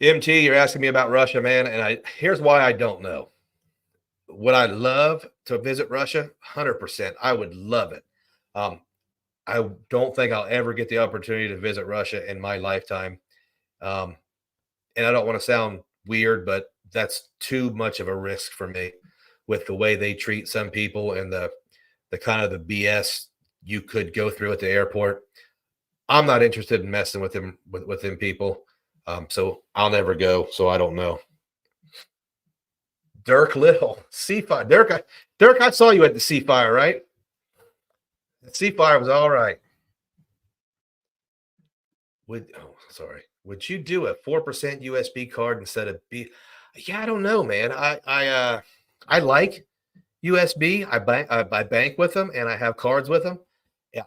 Speaker 1: MT, you're asking me about Russia, man, and here's why I don't know. Would I love to visit Russia? 100%. I would love it. I don't think I'll ever get the opportunity to visit Russia in my lifetime. And I don't want to sound weird, but that's too much of a risk for me with the way they treat some people and the kind of the BS you could go through at the airport. I'm not interested in messing with them people. So I'll never go. So I don't know. Dirk Little, Seafire. Dirk, I saw you at the Seafire, right? The Seafire was all right. Would you do a 4% USB card instead of B? Yeah, I don't know, man. I like USB. I bank with them and I have cards with them.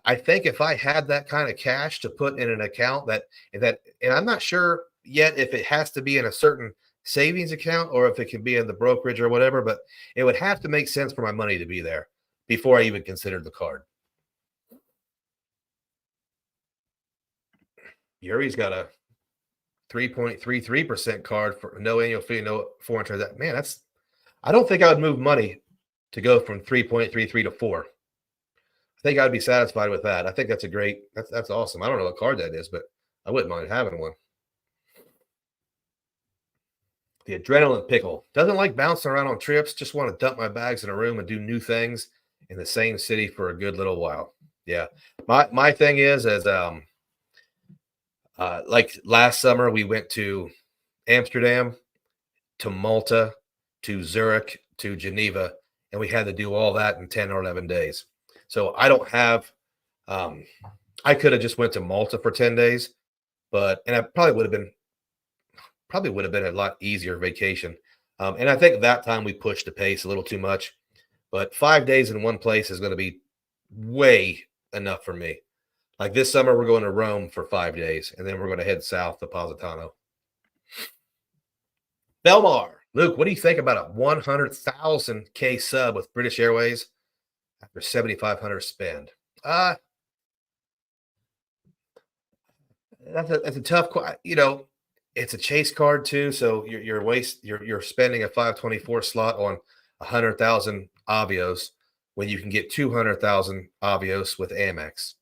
Speaker 1: I think if I had that kind of cash to put in an account and I'm not sure yet if it has to be in a certain savings account or if it can be in the brokerage or whatever, but it would have to make sense for my money to be there before I even considered the card. Yuri's got a 3.33% card for no annual fee, no foreign transaction. Man, I don't think I would move money to go from 3.33 to 4. I think I'd be satisfied with that. I think that's awesome. I don't know what card that is, but I wouldn't mind having one. The adrenaline pickle doesn't like bouncing around on trips. Just want to dump my bags in a room and do new things in the same city for a good little while. Yeah, my thing is like last summer we went to Amsterdam, to Malta, to Zurich, to Geneva, and we had to do all that in 10 or 11 days. So I don't have. Um, I could have just went to Malta for 10 days, and I probably would have been a lot easier vacation. And I think that time we pushed the pace a little too much. But 5 days in one place is going to be way enough for me. Like this summer, we're going to Rome for 5 days, and then we're going to head south to Positano. Belmar, Luke, what do you think about a 100,000K sub with British Airways after 7,500 spend? That's a tough. It's a Chase card too, so you're spending a 524 slot on 100,000 Avios when you can get 200,000 Avios with Amex.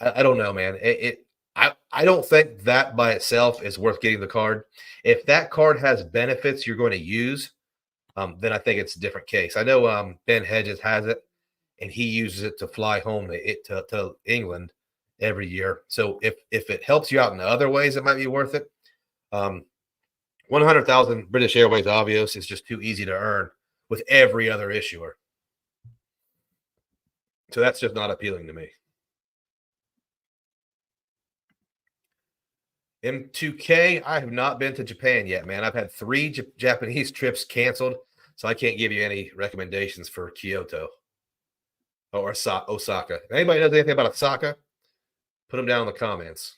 Speaker 1: I don't know, man. I don't think that by itself is worth getting the card. If that card has benefits you're going to use, then I think it's a different case. I know Ben Hedges has it, and he uses it to fly home to England every year. So if it helps you out in other ways, it might be worth it. 100,000 British Airways Avios is just too easy to earn with every other issuer. So that's just not appealing to me. M2K, I have not been to Japan yet, man. I've had 3 Japanese trips canceled, so I can't give you any recommendations for Kyoto or Osaka. If anybody knows anything about Osaka, put them down in the comments.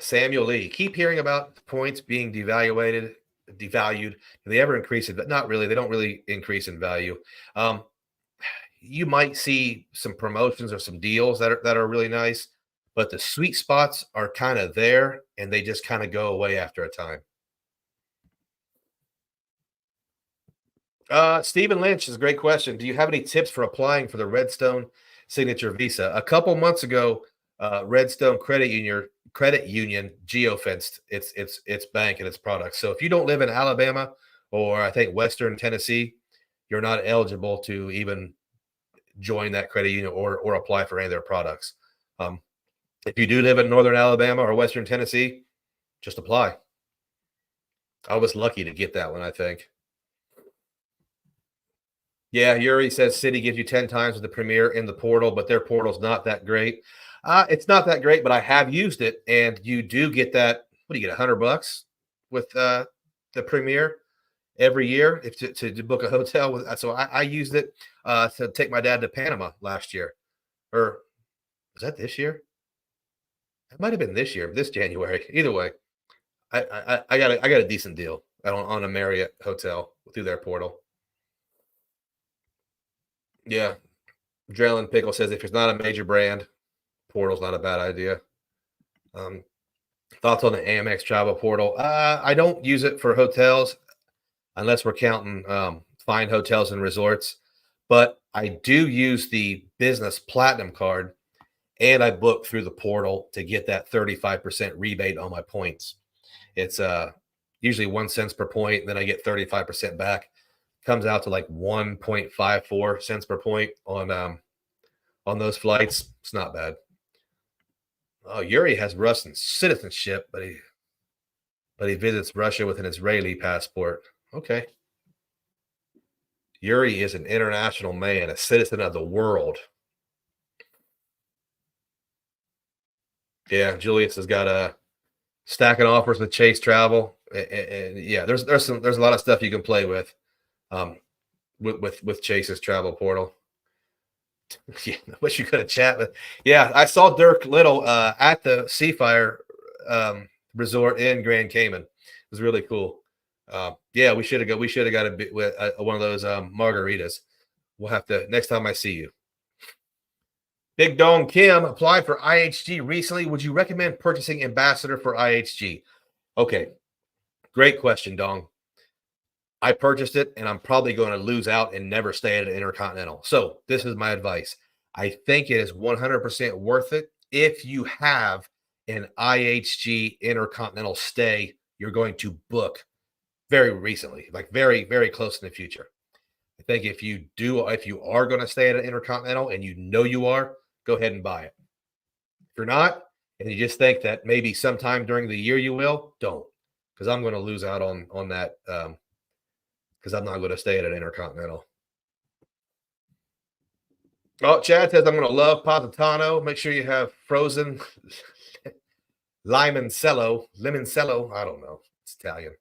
Speaker 1: Samuel Lee, keep hearing about points being devalued. Do they ever increase it? But not really. They don't really increase in value. You might see some promotions or some deals that are really nice, but the sweet spots are kind of there, and they just kind of go away after a time. Stephen Lynch is a great question. Do you have any tips for applying for the Redstone Signature Visa? A couple months ago, Redstone Credit Union geofenced its bank and its products. So if you don't live in Alabama or I think Western Tennessee, you're not eligible to even join that credit union or apply for any of their products. If you do live in Northern Alabama or Western Tennessee, just apply. I was lucky to get that one, I think. Yeah, Yuri says City gives you 10 times with the Premier in the portal, but their portal's not that great. It's not that great, but I have used it, and you do get that. What do you get? $100 with the Premier every year to book a hotel with. So I used it to take my dad to Panama last year, or was that this year? It might have been this year, this January. Either way, I got a decent deal on a Marriott hotel through their portal. Yeah, Drellin Pickle says if it's not a major brand, portal's not a bad idea. Thoughts on the Amex travel portal? I don't use it for hotels unless we're counting fine hotels and resorts. But I do use the business platinum card, and I book through the portal to get that 35% rebate on my points. It's usually 1 cent per point, and then I get 35% back. Comes out to like 1.54 cents per point on those flights. It's not bad. Oh, Yuri has Russian citizenship, but he visits Russia with an Israeli passport. Okay. Yuri is an international man, a citizen of the world. Yeah, Julius has got a stacking offers with Chase Travel, and yeah, there's a lot of stuff you can play with Chase's travel portal. Yeah, I wish you could have chat with. Yeah, I saw Dirk Little at the Sapphire Resort in Grand Cayman. It was really cool. Yeah, we should have got one of those margaritas. We'll have to next time I see you. Big Dong Kim applied for IHG recently. Would you recommend purchasing Ambassador for IHG? Okay, great question, Dong. I purchased it and I'm probably going to lose out and never stay at an Intercontinental. So, this is my advice. I think it is 100% worth it if you have an IHG Intercontinental stay you're going to book very recently, like very, very close in the future. I think if you are going to stay at an Intercontinental and you know you are, go ahead and buy it. If you're not, and you just think that maybe sometime during the year you will, don't, because I'm going to lose out on that because I'm not going to stay at an Intercontinental. Oh, Chad says I'm going to love Positano. Make sure you have frozen limoncello. I don't know. It's Italian.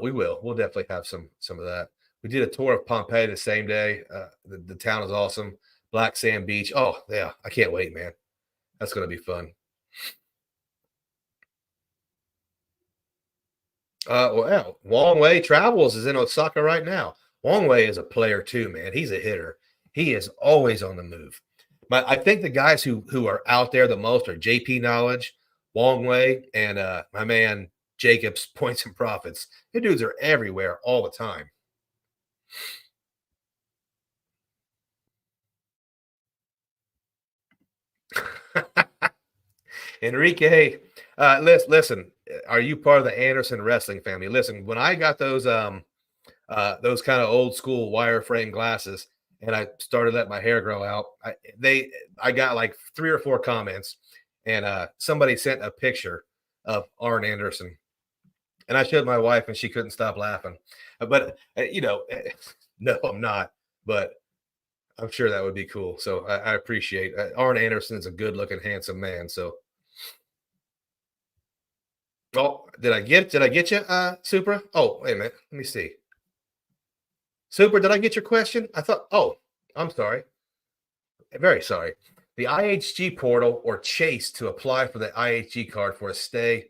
Speaker 1: We will. We'll definitely have some of that. We did a tour of Pompeii the same day. The town is awesome. Black Sand Beach. Oh yeah, I can't wait, man. That's going to be fun. Well, yeah, Wong Wei Travels is in Osaka right now. Wong Wei is a player too, man. He's a hitter. He is always on the move. But I think the guys who are out there the most are JP Knowledge, Wong Wei, and my man Jacobs Points and Profits. The dudes are everywhere all the time. Enrique, listen, are you part of the Anderson wrestling family? Listen, when I got those kind of old school wireframe glasses and I started letting my hair grow out, I got like 3 or 4 comments, and somebody sent a picture of Arn Anderson, and I showed my wife, and she couldn't stop laughing. But no, I'm not. But I'm sure that would be cool. So I appreciate Arn Anderson is a good looking, handsome man. So, oh, did I get you, Supra? Oh, wait a minute. Let me see. Super, did I get your question? I thought, oh, I'm sorry. Very sorry. The IHG portal or Chase to apply for the IHG card for a stay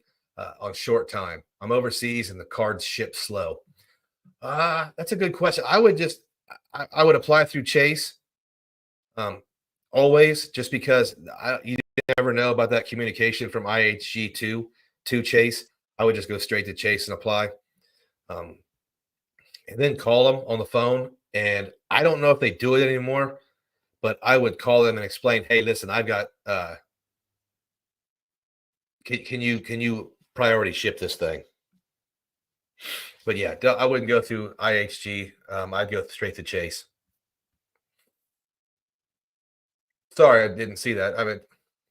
Speaker 1: on short time. I'm overseas and the cards ship slow. That's a good question. I would apply through Chase. Always, just because you never know about that communication from IHG to Chase. I would just go straight to Chase and apply, and then call them on the phone. And I don't know if they do it anymore, but I would call them and explain, hey, listen, I've got can you priority ship this thing? But yeah, I wouldn't go through IHG. I'd go straight to Chase. Sorry, I didn't see that. I mean,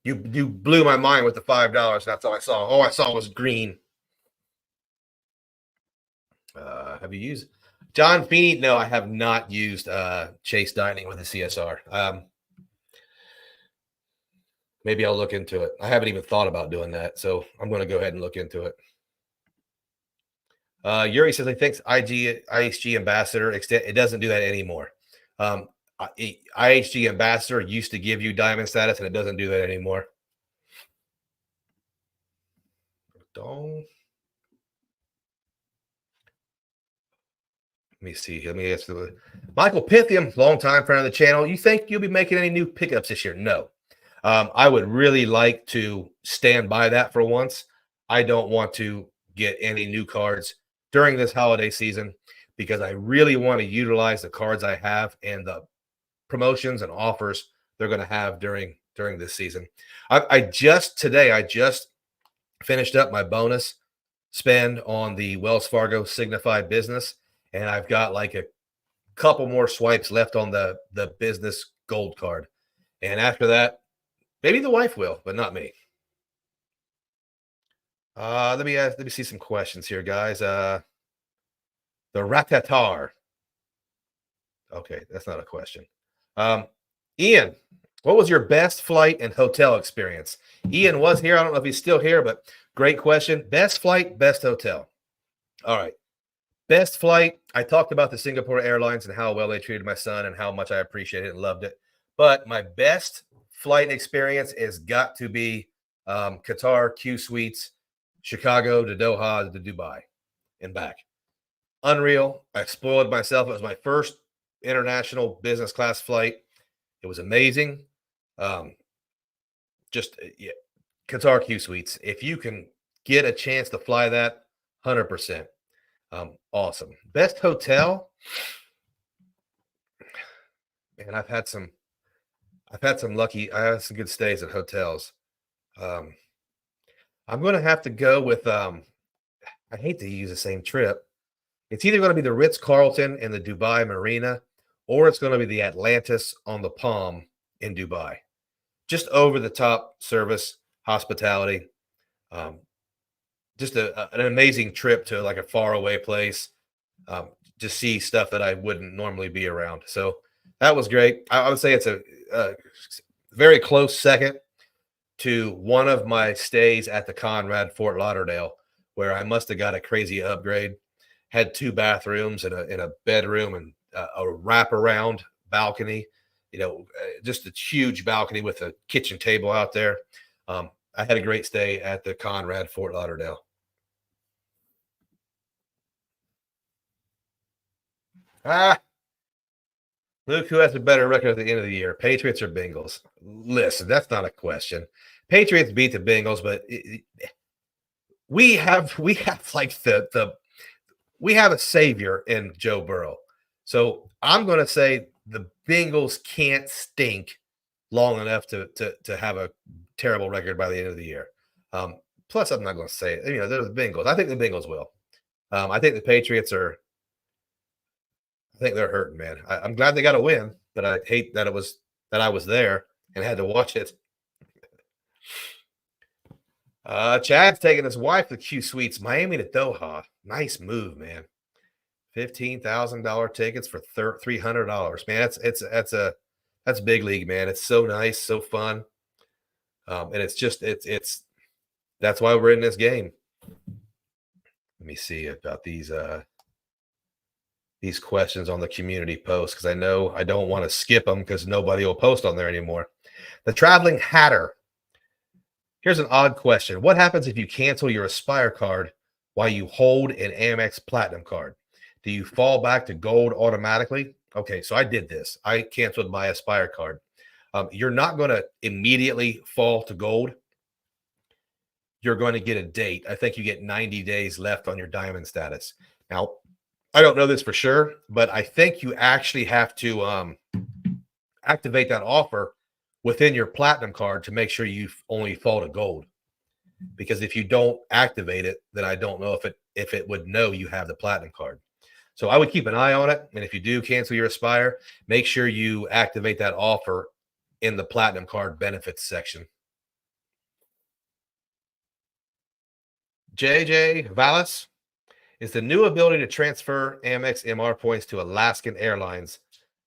Speaker 1: you blew my mind with the $5. That's all I saw. All I saw was green. Have you used John Feeney? No, I have not used Chase Dining with a CSR. Maybe I'll look into it. I haven't even thought about doing that, so I'm going to go ahead and look into it. Yuri says, I think IHG Ambassador extent. It doesn't do that anymore. IHG Ambassador used to give you diamond status, and it doesn't do that anymore. Let me see. Let me ask Michael Pythium, longtime friend of the channel. You think you'll be making any new pickups this year? No. I would really like to stand by that for once. I don't want to get any new cards during this holiday season because I really want to utilize the cards I have and the promotions and offers they're going to have during this season. I just finished up my bonus spend on the Wells Fargo Signify Business, and I've got like a couple more swipes left on the business gold card. And after that, maybe the wife will, but not me. Let me see some questions here, guys. The Ratatar. Okay, that's not a question. Ian, what was your best flight and hotel experience? Ian was here. I don't know if he's still here, but great question. Best flight, best hotel. All right. Best flight. I talked about the Singapore Airlines and how well they treated my son and how much I appreciated it and loved it. But my best flight experience has got to be Qatar Q Suites, Chicago to Doha to Dubai and back. Unreal. I spoiled myself. It was my first international business class flight. It was amazing. Um, just yeah, Qatar Q Suites. If you can get a chance to fly that, 100%. Awesome. Best hotel, man. I had some good stays at hotels. Um, I'm gonna have to go with I hate to use the same trip. It's either gonna be the Ritz Carlton in the Dubai Marina, or it's gonna be the Atlantis on the Palm in Dubai. Just over the top service, hospitality. Um, just an amazing trip to like a far away place um, to see stuff that I wouldn't normally be around. So that was great. I would say it's a very close second to one of my stays at the Conrad Fort Lauderdale, where I must have got a crazy upgrade. Had two bathrooms and a bedroom and a wraparound balcony. Just a huge balcony with a kitchen table out there. I had a great stay at the Conrad Fort Lauderdale. Ah, Luke, who has a better record at the end of the year, Patriots or Bengals? Listen, that's not a question. Patriots beat the Bengals, but we have like the we have a savior in Joe Burrow. So I'm going to say the Bengals can't stink long enough to have a terrible record by the end of the year. Um, Plus, I'm not going to say it. They're the Bengals. I think the Bengals will. I think the Patriots are. I think they're hurting, man. I'm glad they got a win, but I hate that I was there and had to watch it. Chad's taking his wife to Q Suites, Miami to Doha. Nice move, man. $15,000 tickets for $300, man. That's big league, man. It's so nice, so fun, and it's that's why we're in this game. Let me see about these questions on the community post because I know I don't want to skip them because nobody will post on there anymore. The Traveling Hatter. Here's an odd question. What happens if you cancel your Aspire card while you hold an Amex Platinum card? Do you fall back to gold automatically? Okay, so I did this. I canceled my Aspire card. You're not going to immediately fall to gold. You're going to get a date. I think you get 90 days left on your diamond status. Now, I don't know this for sure, but I think you actually have to activate that offer within your platinum card to make sure you only fall to gold. Because if you don't activate it, then I don't know if it would know you have the platinum card. So I would keep an eye on it. And if you do cancel your Aspire, make sure you activate that offer in the platinum card benefits section. JJ Vallis, is the new ability to transfer Amex MR points to Alaskan Airlines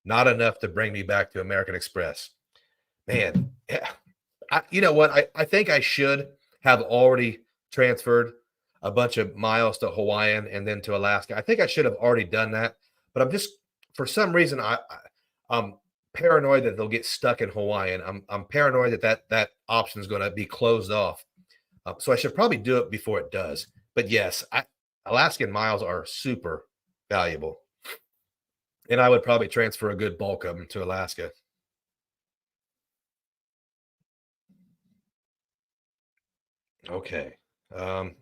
Speaker 1: not enough to bring me back to American Express? Man, yeah. You know what? I think I should have already transferred a bunch of miles to Hawaiian and then to Alaska. I think I should have already done that, but I'm just for some reason I'm paranoid that they'll get stuck in Hawaiian. I'm paranoid that option is going to be closed off. So I should probably do it before it does. But yes, Alaskan miles are super valuable, and I would probably transfer a good bulk of them to Alaska. Okay. Um,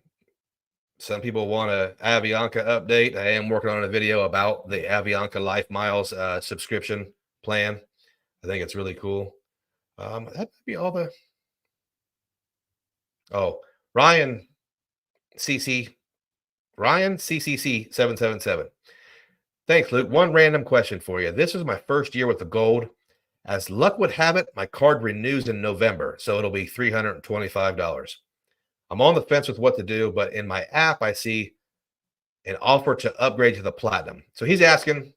Speaker 1: some people want a Avianca update. I am working on a video about the Avianca Life Miles subscription plan. I think it's really cool. That might be all the. Oh, Ryan CC Ryan CCC 777. Thanks, Luke. One random question for you. This is my first year with the gold. As luck would have it, my card renews in November, so it'll be $325. I'm on the fence with what to do, but in my app, I see an offer to upgrade to the platinum. So he's asking,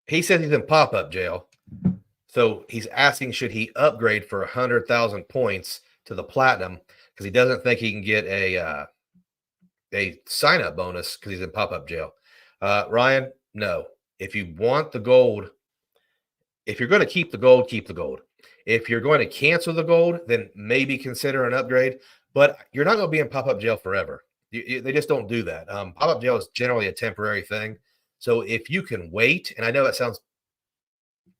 Speaker 1: he says he's in pop-up jail. So he's asking, should he upgrade for 100,000 points to the platinum because he doesn't think he can get a sign-up bonus because he's in pop-up jail. Ryan, no. If you want the gold, if you're going to keep the gold, keep the gold. If you're going to cancel the gold, then maybe consider an upgrade. But you're not going to be in pop-up jail forever. They just don't do that. Pop-up jail is generally a temporary thing. So if you can wait, and I know that sounds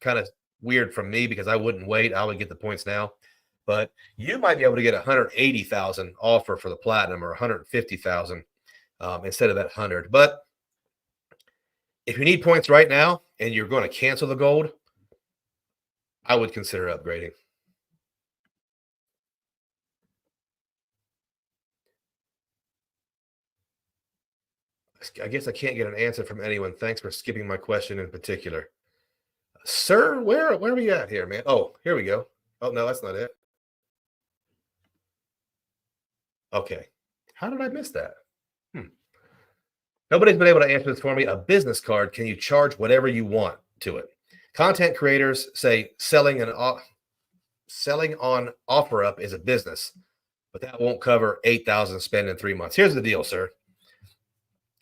Speaker 1: kind of weird from me because I wouldn't wait. I would get the points now. But you might be able to get 180,000 offer for the platinum or 150,000 instead of that 100. But if you need points right now and you're going to cancel the gold, I would consider upgrading. I guess I can't get an answer from anyone. Thanks for skipping my question in particular. Sir, where are we at here, man? Oh, here we go. Oh, no, that's not it. Okay. How did I miss that? Nobody's been able to answer this for me. A business card, can you charge whatever you want to it? Content creators say selling on OfferUp is a business, but that won't cover 8,000 spend in 3 months. Here's the deal, sir.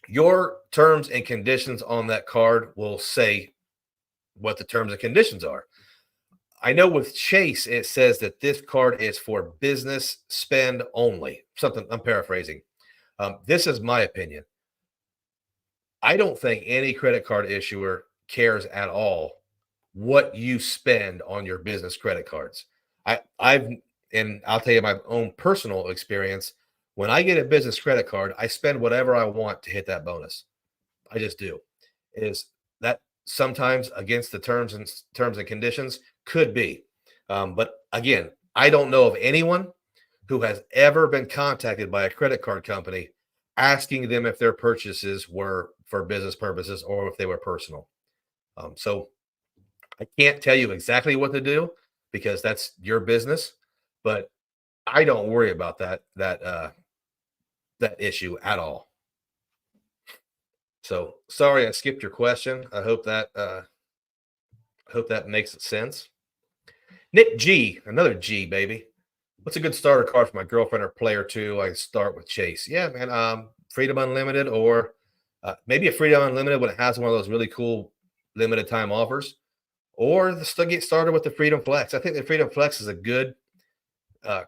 Speaker 1: Your terms and conditions on that card will say what the terms and conditions are. I know with Chase, it says that this card is for business spend only. Something I'm paraphrasing. This is my opinion. I don't think any credit card issuer cares at all what you spend on your business credit cards. And I'll tell you my own personal experience. When I get a business credit card, I spend whatever I want to hit that bonus. I just do. Is that sometimes against the terms and conditions? Could be. But again, I don't know of anyone who has ever been contacted by a credit card company asking them if their purchases were for business purposes or if they were personal. So I can't tell you exactly what to do because that's your business, but I don't worry about that issue at all. So sorry I skipped your question. I hope that makes sense. Nick G, another G, baby. What's a good starter card for my girlfriend or player two? I start with Chase. Yeah, man. Freedom Unlimited or maybe a Freedom Unlimited when it has one of those really cool limited time offers, or still get started with the Freedom Flex. I think the Freedom Flex is a good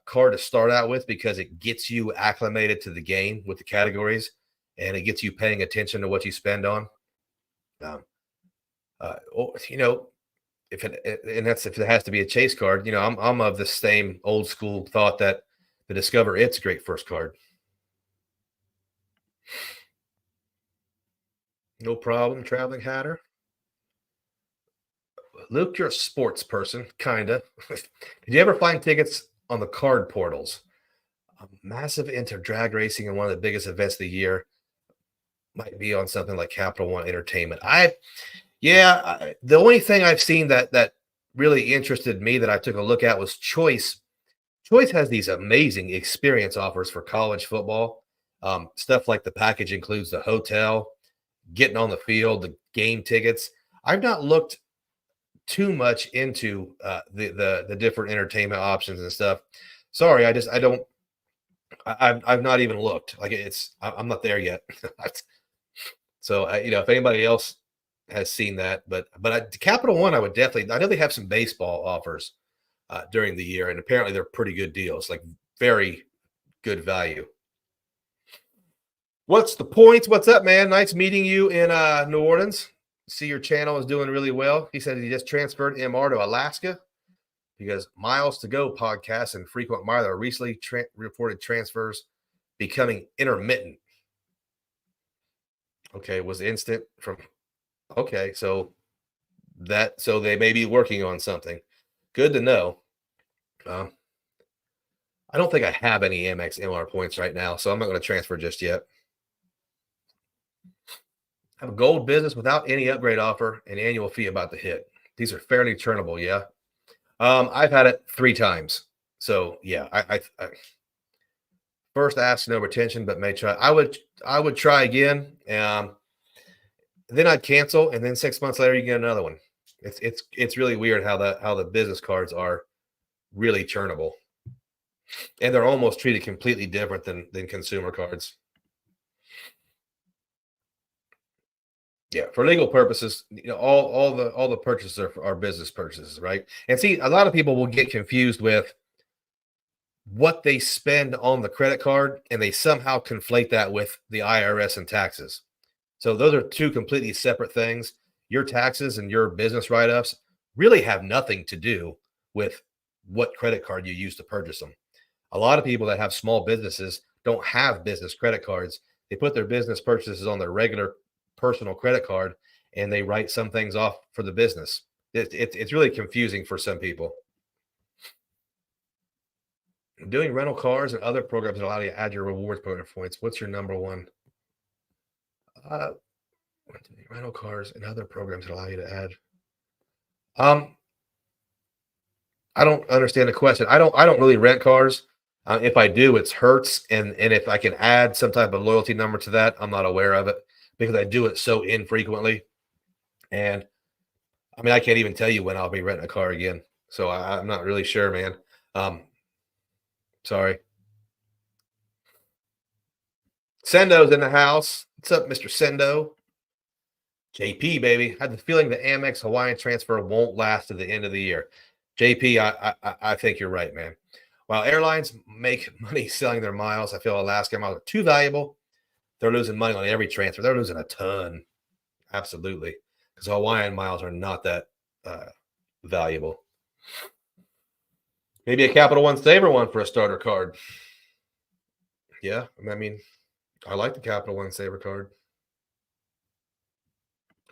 Speaker 1: card to start out with because it gets you acclimated to the game with the categories and it gets you paying attention to what you spend on. If it has to be a Chase card, I'm of the same old school thought that the Discover It's a great first card. No problem, Traveling Hatter. Luke, you're a sports person, kinda. Did you ever find tickets on the card portals? I'm massive into drag racing and one of the biggest events of the year might be on something like Capital One Entertainment. The only thing I've seen that really interested me that I took a look at was Choice. Choice has these amazing experience offers for college football. Stuff like the package includes the hotel, getting on the field, the game tickets. I've not looked too much into the different entertainment options and stuff. Sorry, I've not even looked. I'm not there yet. So if anybody else has seen that, but Capital One, I know they have some baseball offers during the year, and apparently they're pretty good deals, like very good value. What's the points? What's up, man? Nice meeting you in New Orleans. See your channel is doing really well. He said he just transferred MR to Alaska because Miles to Go podcast and Frequent Miler recently reported transfers becoming intermittent. Okay, was instant from okay, so they may be working on something. Good to know. I don't think I have any Amex MR points right now, so I'm not going to transfer just yet. Have a gold business without any upgrade offer and annual fee about to hit. These are fairly turnable, yeah. I've had it 3 times. So yeah, I first ask no retention, but may try. I would try again. Then I'd cancel, and then 6 months later you get another one. It's really weird how the business cards are really turnable. And they're almost treated completely different than consumer cards. Yeah, for legal purposes, all the purchases are business purchases, right? And see, a lot of people will get confused with what they spend on the credit card, and they somehow conflate that with the IRS and taxes. So those are 2 completely separate things. Your taxes and your business write-ups really have nothing to do with what credit card you use to purchase them. A lot of people that have small businesses don't have business credit cards. They put their business purchases on their regular personal credit card and they write some things off for the business. It's really confusing for some people. Doing rental cars and other programs that allow you to add your rewards program points. What's your number one? Uh, rental cars and other programs that allow you to add. I don't understand the question. I don't really rent cars. If I do, it's Hertz, and if I can add some type of loyalty number to that, I'm not aware of it because I do it so infrequently. And I mean, I can't even tell you when I'll be renting a car again. So I'm not really sure, man. Um, sorry. Sendo's in the house. What's up, Mr. Sendo? JP, baby. I had the feeling the Amex Hawaiian transfer won't last to the end of the year. JP, I think you're right, man. While airlines make money selling their miles, I feel Alaska miles are too valuable. They're losing money on every transfer. They're losing a ton. Absolutely. Because Hawaiian miles are not that valuable. Maybe a Capital One Saver one for a starter card. Yeah, I mean, I like the Capital One Saver card.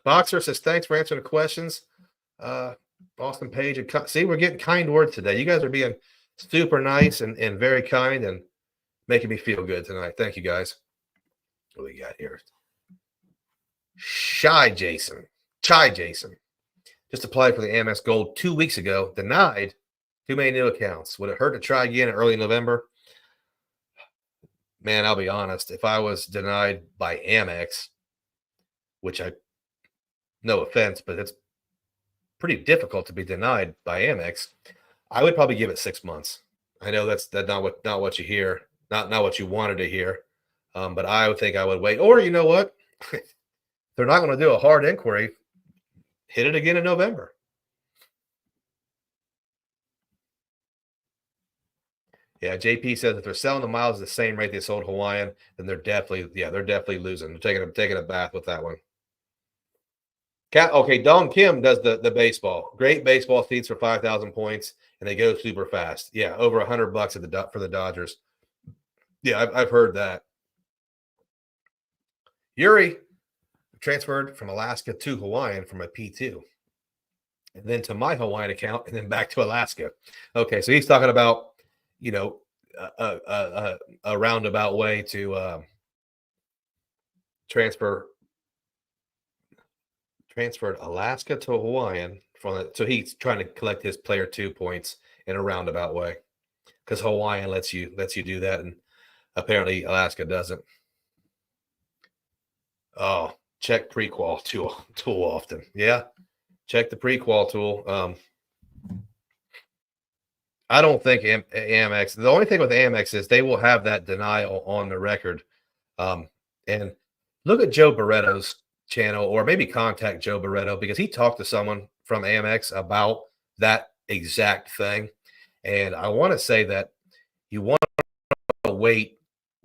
Speaker 1: Boxer says, thanks for answering the questions. Boston Page. And see, we're getting kind words today. You guys are being super nice and very kind and making me feel good tonight. Thank you, guys. What do we got here? Chai Jason. Just applied for the Amex Gold 2 weeks ago. Denied. Too many new accounts. Would it hurt to try again in early November? Man, I'll be honest. If I was denied by Amex, which no offense, but it's pretty difficult to be denied by Amex, I would probably give it 6 months. I know that's not what you hear, not what you wanted to hear, but I would think I would wait. Or you know what? They're not going to do a hard inquiry. Hit it again in November. Yeah, JP says if they're selling the miles at the same rate they sold Hawaiian, then they're definitely losing. They're taking a bath with that one. Okay, Don Kim does the baseball. Great baseball seats for 5,000 points, and they go super fast. Yeah, over $100 for the Dodgers. Yeah, I've heard that. Yuri transferred from Alaska to Hawaiian from a P2, and then to my Hawaiian account, and then back to Alaska. Okay, so he's talking about a roundabout way to transferred Alaska to Hawaiian so he's trying to collect his player 2 points in a roundabout way because Hawaiian lets you do that, and apparently Alaska doesn't. Oh, check prequal tool often. Yeah, check the prequal tool. I don't think Amex. The only thing with Amex is they will have that denial on the record. And look at Joe Barreto's channel, or maybe contact Joe Barreto because he talked to someone from Amex about that exact thing. And I want to say that you want to wait.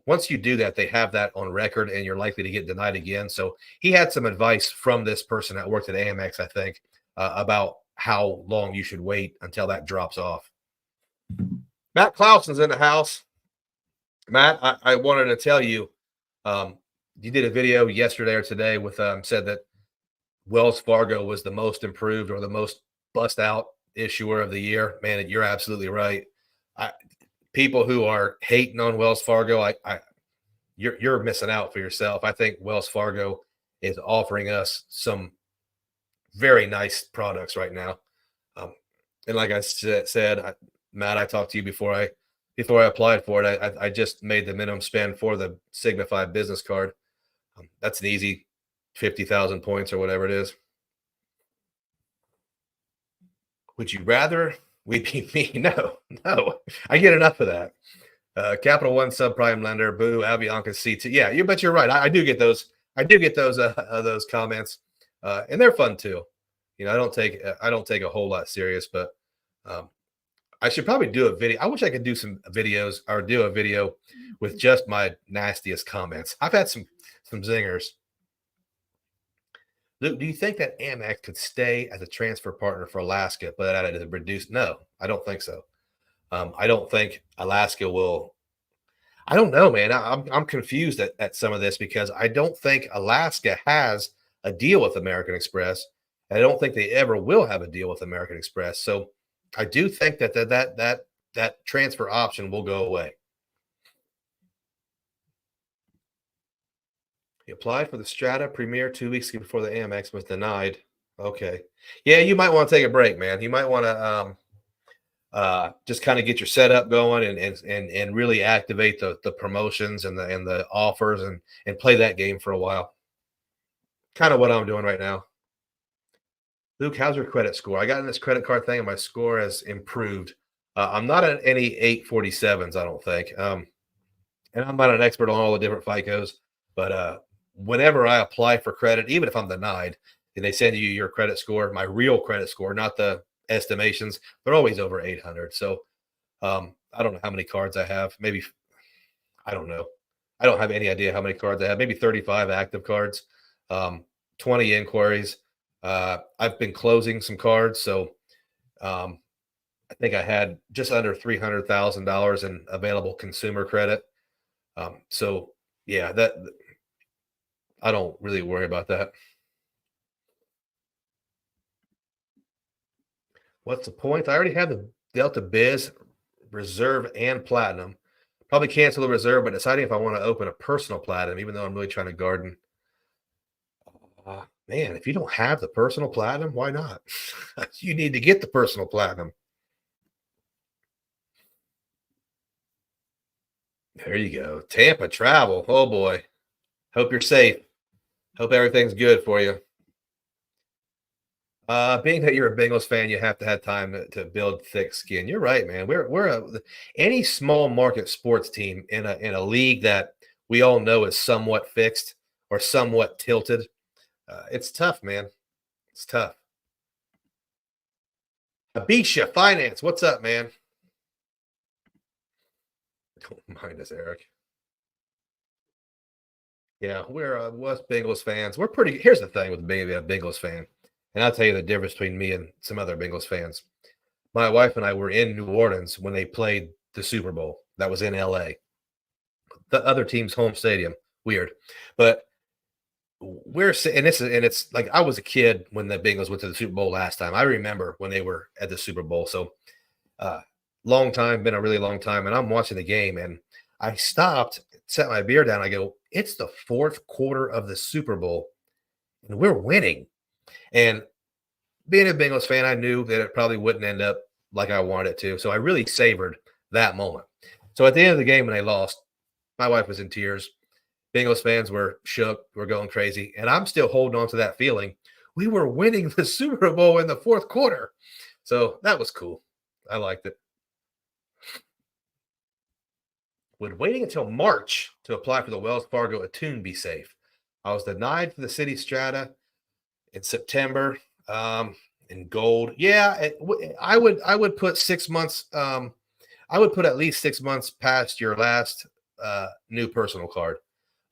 Speaker 1: Once you do that, they have that on record and you're likely to get denied again. So he had some advice from this person that worked at Amex, I think, about how long you should wait until that drops off. Matt Clausen's in the house. Matt, I wanted to tell you, you did a video yesterday or today with said that Wells Fargo was the most improved or the most bust out issuer of the year. Man, you're absolutely right. People who are hating on Wells Fargo, you're missing out for yourself. I think Wells Fargo is offering us some very nice products right now. And like I said, Matt, I talked to you before I applied for it. I just made the minimum spend for the Signify business card. That's an easy 50,000 points or whatever it is. Would you rather we be me? No. I get enough of that. Capital One subprime lender, boo, Avianca C2. Yeah, but you're right. I do get those. Those comments, and they're fun too. You know, I don't take a whole lot serious, but I should probably do a video. I wish I could do some videos or do a video with just my nastiest comments. I've had some zingers. Do you think that Amex could stay as a transfer partner for Alaska, but at a reduced? No, I don't think so. I don't think Alaska will. I don't know, man. I'm confused at some of this because I don't think Alaska has a deal with American Express. And I don't think they ever will have a deal with American Express. So I do think that transfer option will go away. He applied for the Strata Premier 2 weeks before the Amex was denied. Okay. Yeah, you might want to take a break, man. You might want to just kind of get your setup going and really activate the promotions and the offers and play that game for a while. Kind of what I'm doing right now. Luke, how's your credit score? I got in this credit card thing and my score has improved. I'm not at any 847s, I don't think. And I'm not an expert on all the different FICOs, but whenever I apply for credit, even if I'm denied, and they send you your credit score, my real credit score, not the estimations, they're always over 800. So I don't know how many cards I have. Maybe I don't know. I don't have any idea how many cards I have. Maybe 35 active cards, 20 inquiries. I've been closing some cards, so um, I think I had just under $300,000 in available consumer credit. So yeah, that I don't really worry about that. What's the point? I already have the Delta Biz Reserve and Platinum. Probably cancel the Reserve, but deciding if I want to open a personal Platinum, even though I'm really trying to garden. Man, if you don't have the personal Platinum, why not? You need to get the personal Platinum. There you go. Tampa travel. Oh boy. Hope you're safe. Hope everything's good for you. Being that you're a Bengals fan, you have to have time to build thick skin. You're right, man. Any small market sports team in a league that we all know is somewhat fixed or somewhat tilted. It's tough, man. It's tough. Abisha Finance, what's up, man? Don't mind us, Eric. Yeah, we're West Bengals fans. We're pretty. Here's the thing with being a Bengals fan, and I'll tell you the difference between me and some other Bengals fans. My wife and I were in New Orleans when they played the Super Bowl. That was in LA. The other team's home stadium. Weird. But it's like I was a kid when the Bengals went to the Super Bowl last time. I remember when they were at the Super Bowl. So uh long time, been a really long time. And I'm watching the game and I stopped, set my beer down. I go, it's the fourth quarter of the Super Bowl and we're winning. And being a Bengals fan, I knew that it probably wouldn't end up like I wanted it to. So I really savored that moment. So at the end of the game, when they lost, my wife was in tears. Bengals fans were shook, were going crazy. And I'm still holding on to that feeling. We were winning the Super Bowl in the fourth quarter. So that was cool. I liked it. Would waiting until March to apply for the Wells Fargo Attune be safe? I was denied for the City Strata in September. In gold, yeah, I would put 6 months. I would put at least 6 months past your last new personal card.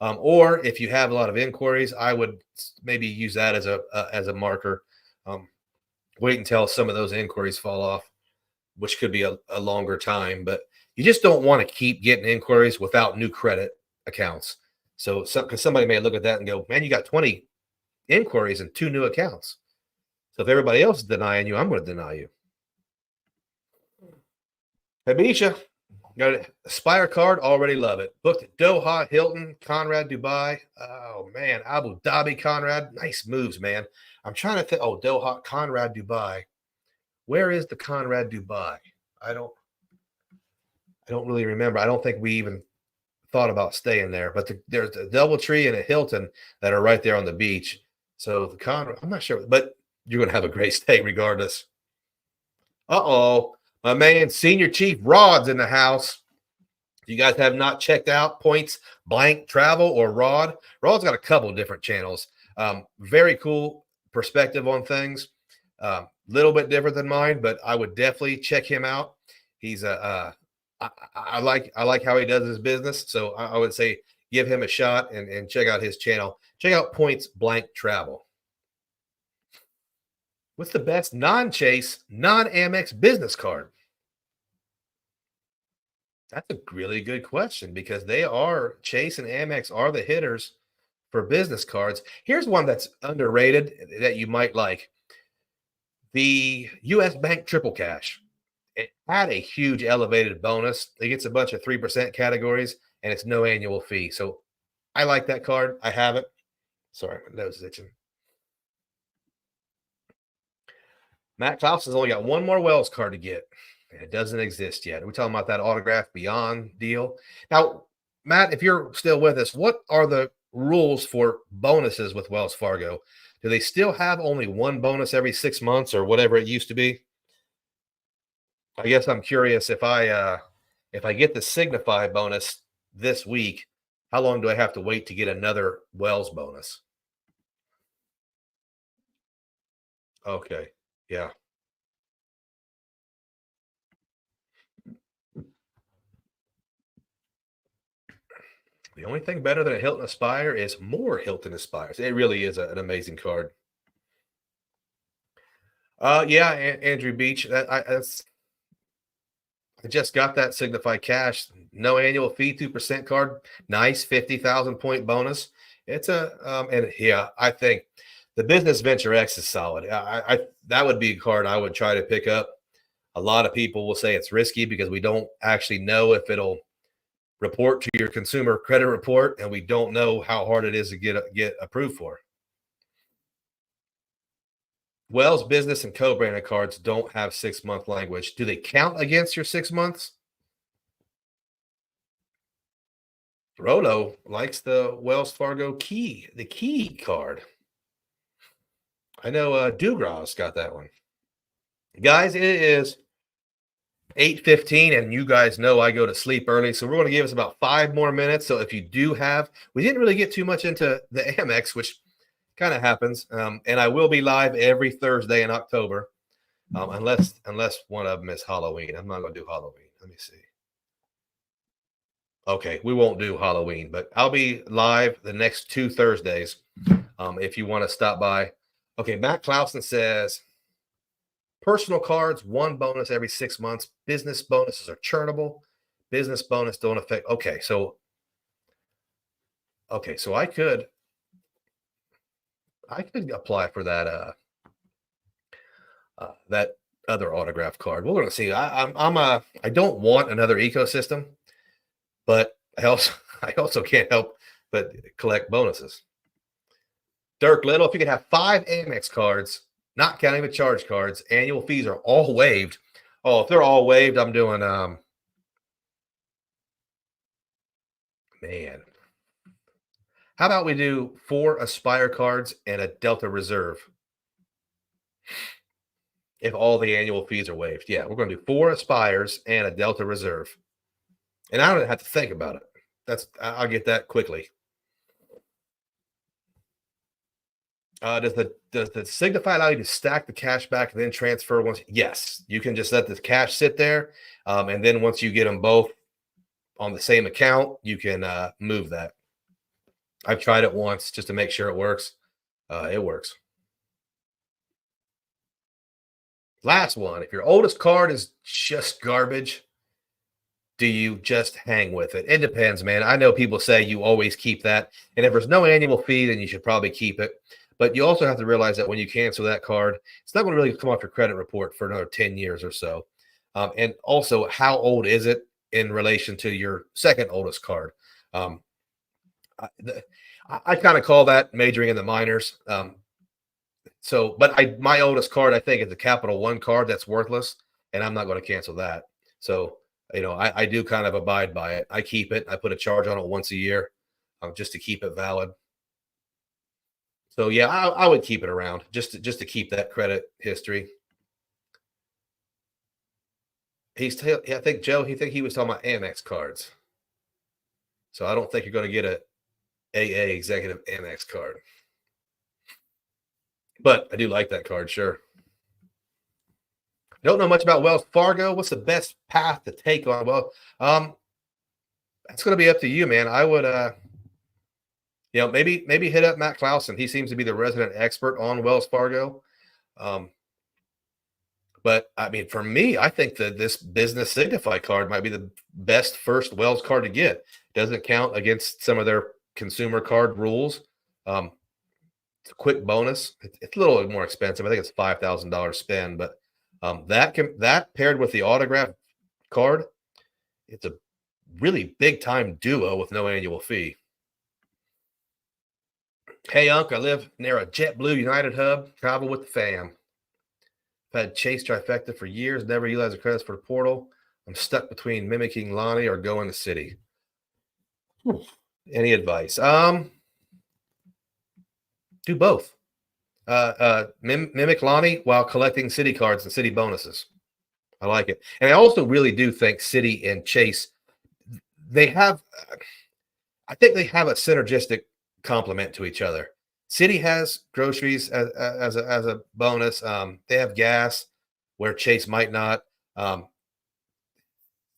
Speaker 1: Or if you have a lot of inquiries, I would maybe use that as a marker. Um, Wait until some of those inquiries fall off, which could be a longer time. But you just don't want to keep getting inquiries without new credit accounts. So, because somebody may look at that and go, "Man, you got 20 inquiries and 2 new accounts." So if everybody else is denying you, I'm going to deny you. Habisha, got an Aspire card, already love it. Booked at Doha, Hilton, Conrad, Dubai. Oh, man. Abu Dhabi, Conrad. Nice moves, man. I'm trying to think. Oh, Doha, Conrad, Dubai. Where is the Conrad, Dubai? I don't I don't really remember. I don't think we even thought about staying there. But there's a DoubleTree and a Hilton that are right there on the beach. So the Conrad, I'm not sure, but you're going to have a great stay regardless. Uh-oh. My man, Senior Chief Rod's in the house. You guys have not checked out Points Blank Travel or Rod. Rod's got a couple of different channels. Very cool perspective on things. Little bit different than mine, but I would definitely check him out. He's I like how he does his business. So I would say give him a shot and check out his channel. Check out Points Blank Travel. What's the best non-Chase, non-Amex business card? That's a really good question because they are Chase and Amex are the hitters for business cards. Here's one that's underrated that you might like. The US Bank Triple Cash. It had a huge elevated bonus. It gets a bunch of 3% categories and it's no annual fee. So I like that card. I have it. Sorry, my nose is itching. Matt Klaus has only got one more Wells card to get. And it doesn't exist yet. We're talking about that autograph beyond deal. Now, Matt, if you're still with us, what are the rules for bonuses with Wells Fargo? Do they still have only one bonus every 6 months or whatever it used to be? I guess I'm curious if I get the Signify bonus this week, how long do I have to wait to get another Wells bonus? Okay. Yeah. The only thing better than a Hilton Aspire is more Hilton Aspires. It really is an amazing card. Yeah, Andrew Beach. I just got that Signify Cash, no annual fee, 2% card. Nice 50,000 point bonus. It's and yeah, I think the Business Venture X is solid. I that would be a card I would try to pick up. A lot of people will say it's risky because we don't actually know if it'll report to your consumer credit report, and we don't know how hard it is to get approved for. Wells Business and co-branded cards don't have 6 month language. Do they count against your 6 months? Rolo likes the Wells Fargo the key card. I know Dugras got that one. Guys, it is 8:15, and you guys know I go to sleep early, so we're going to give us about 5 more minutes. So if you do have, we didn't really get too much into the Amex, which kind of happens, and I will be live every Thursday in October, unless one of them is Halloween. I'm not going to do Halloween. Let me see. Okay, we won't do Halloween, but I'll be live the next 2 Thursdays. If you want to stop by. Okay, Matt Clausen says personal cards, one bonus every 6 months. Business bonuses are churnable. Business bonus don't affect. Okay, so I could apply for that other autograph card. We're going to see. I don't want another ecosystem, but I also can't help but collect bonuses. Dirk Little, if you could have 5 Amex cards, not counting the charge cards, annual fees are all waived. Oh, if they're all waived, I'm doing man. How about we do 4 Aspire cards and a Delta Reserve if all the annual fees are waived? Yeah, we're going to do 4 Aspires and a Delta Reserve. And I don't have to think about it. I'll get that quickly. Does the Signify allow you to stack the cash back and then transfer once? Yes, you can just let the cash sit there, and then once you get them both on the same account, you can move that. I've tried it once just to make sure it works. It works. Last one. If your oldest card is just garbage, do you just hang with it? It depends, man. I know people say you always keep that. And if there's no annual fee, then you should probably keep it. But you also have to realize that when you cancel that card, it's not going to really come off your credit report for another 10 years or so. And also, how old is it in relation to your second oldest card? Um, I kind of call that majoring in the minors. But my oldest card, I think, is a Capital One card that's worthless, and I'm not going to cancel that. So, I do kind of abide by it. I keep it. I put a charge on it once a year, just to keep it valid. So yeah, I would keep it around just to keep that credit history. I think Joe, he was talking about Amex cards. So I don't think you're going to get a AA executive Amex card. But I do like that card, sure. Don't know much about Wells Fargo. What's the best path to take on? Well, that's going to be up to you, man. I would maybe hit up Matt Clausen. He seems to be the resident expert on Wells Fargo. But I mean, for me, I think that this business Signify card might be the best first Wells card to get. Doesn't count against some of their consumer card rules. It's a quick bonus. It's a little bit more expensive. I think it's $5,000 spend, but that paired with the autograph card, it's a really big time duo with no annual fee. Hey, Unc, I live near a JetBlue United hub. Travel with the fam. I've had Chase Trifecta for years. Never utilized the credits for the portal. I'm stuck between mimicking Lonnie or going to City. Any advice? Do both. Mimic Lonnie while collecting City cards and City bonuses. I like it. And I also really do think City and Chase, they have, I think they have a synergistic complement to each other. City has groceries as a bonus. They have gas where Chase might not.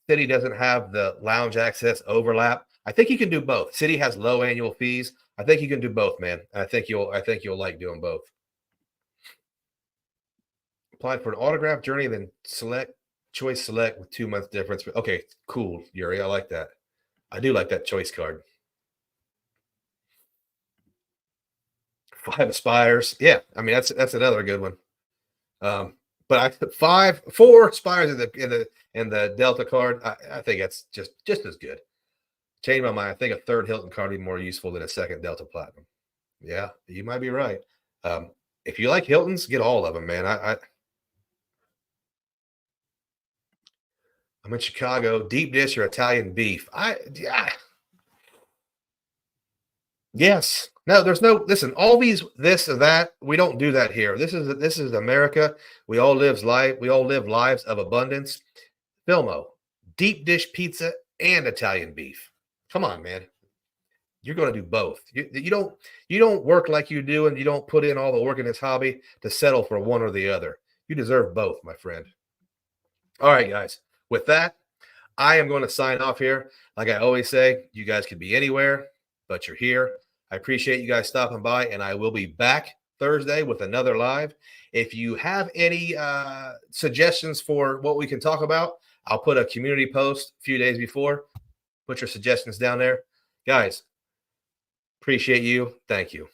Speaker 1: City doesn't have the lounge access overlap. I think you can do both. City has low annual fees. I think you can do both, man. I think you'll like doing both. Applied for an autograph journey, then choice select with 2 months difference. Okay, cool, Yuri. I like that. I do like that choice card. 5 Aspires. Yeah, I mean that's another good one. But 4 Aspires in the Delta card. I think that's just as good. Change my mind. I think a third Hilton card would be more useful than a second Delta Platinum. Yeah, you might be right. If you like Hiltons, get all of them, man. I'm in Chicago. Deep dish or Italian beef? Yes. No, there's no, listen, all these, this or that, we don't do that here. This is America. We all live lives of abundance. Filmo, deep dish pizza and Italian beef. Come on, man. You're going to do both. You don't work like you do, and you don't put in all the work in this hobby to settle for one or the other. You deserve both, my friend. All right, guys. With that, I am going to sign off here. Like I always say, you guys could be anywhere, but you're here. I appreciate you guys stopping by, and I will be back Thursday with another live. If you have any suggestions for what we can talk about, I'll put a community post a few days before. Put your suggestions down there. Guys, appreciate you. Thank you.